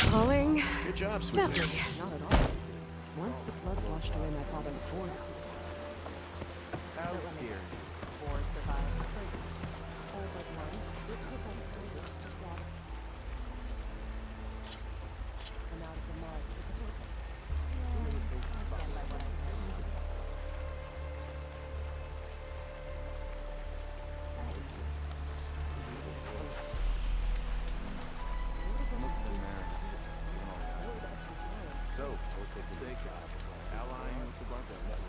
Calling. Good job, Gently. sweetie. Not at all. Once the floods washed away my father's storehouse. How dare you? Four survived. All but one. And out of the mud. Stand by what I said. So, what's the job? Allying with the barbarians.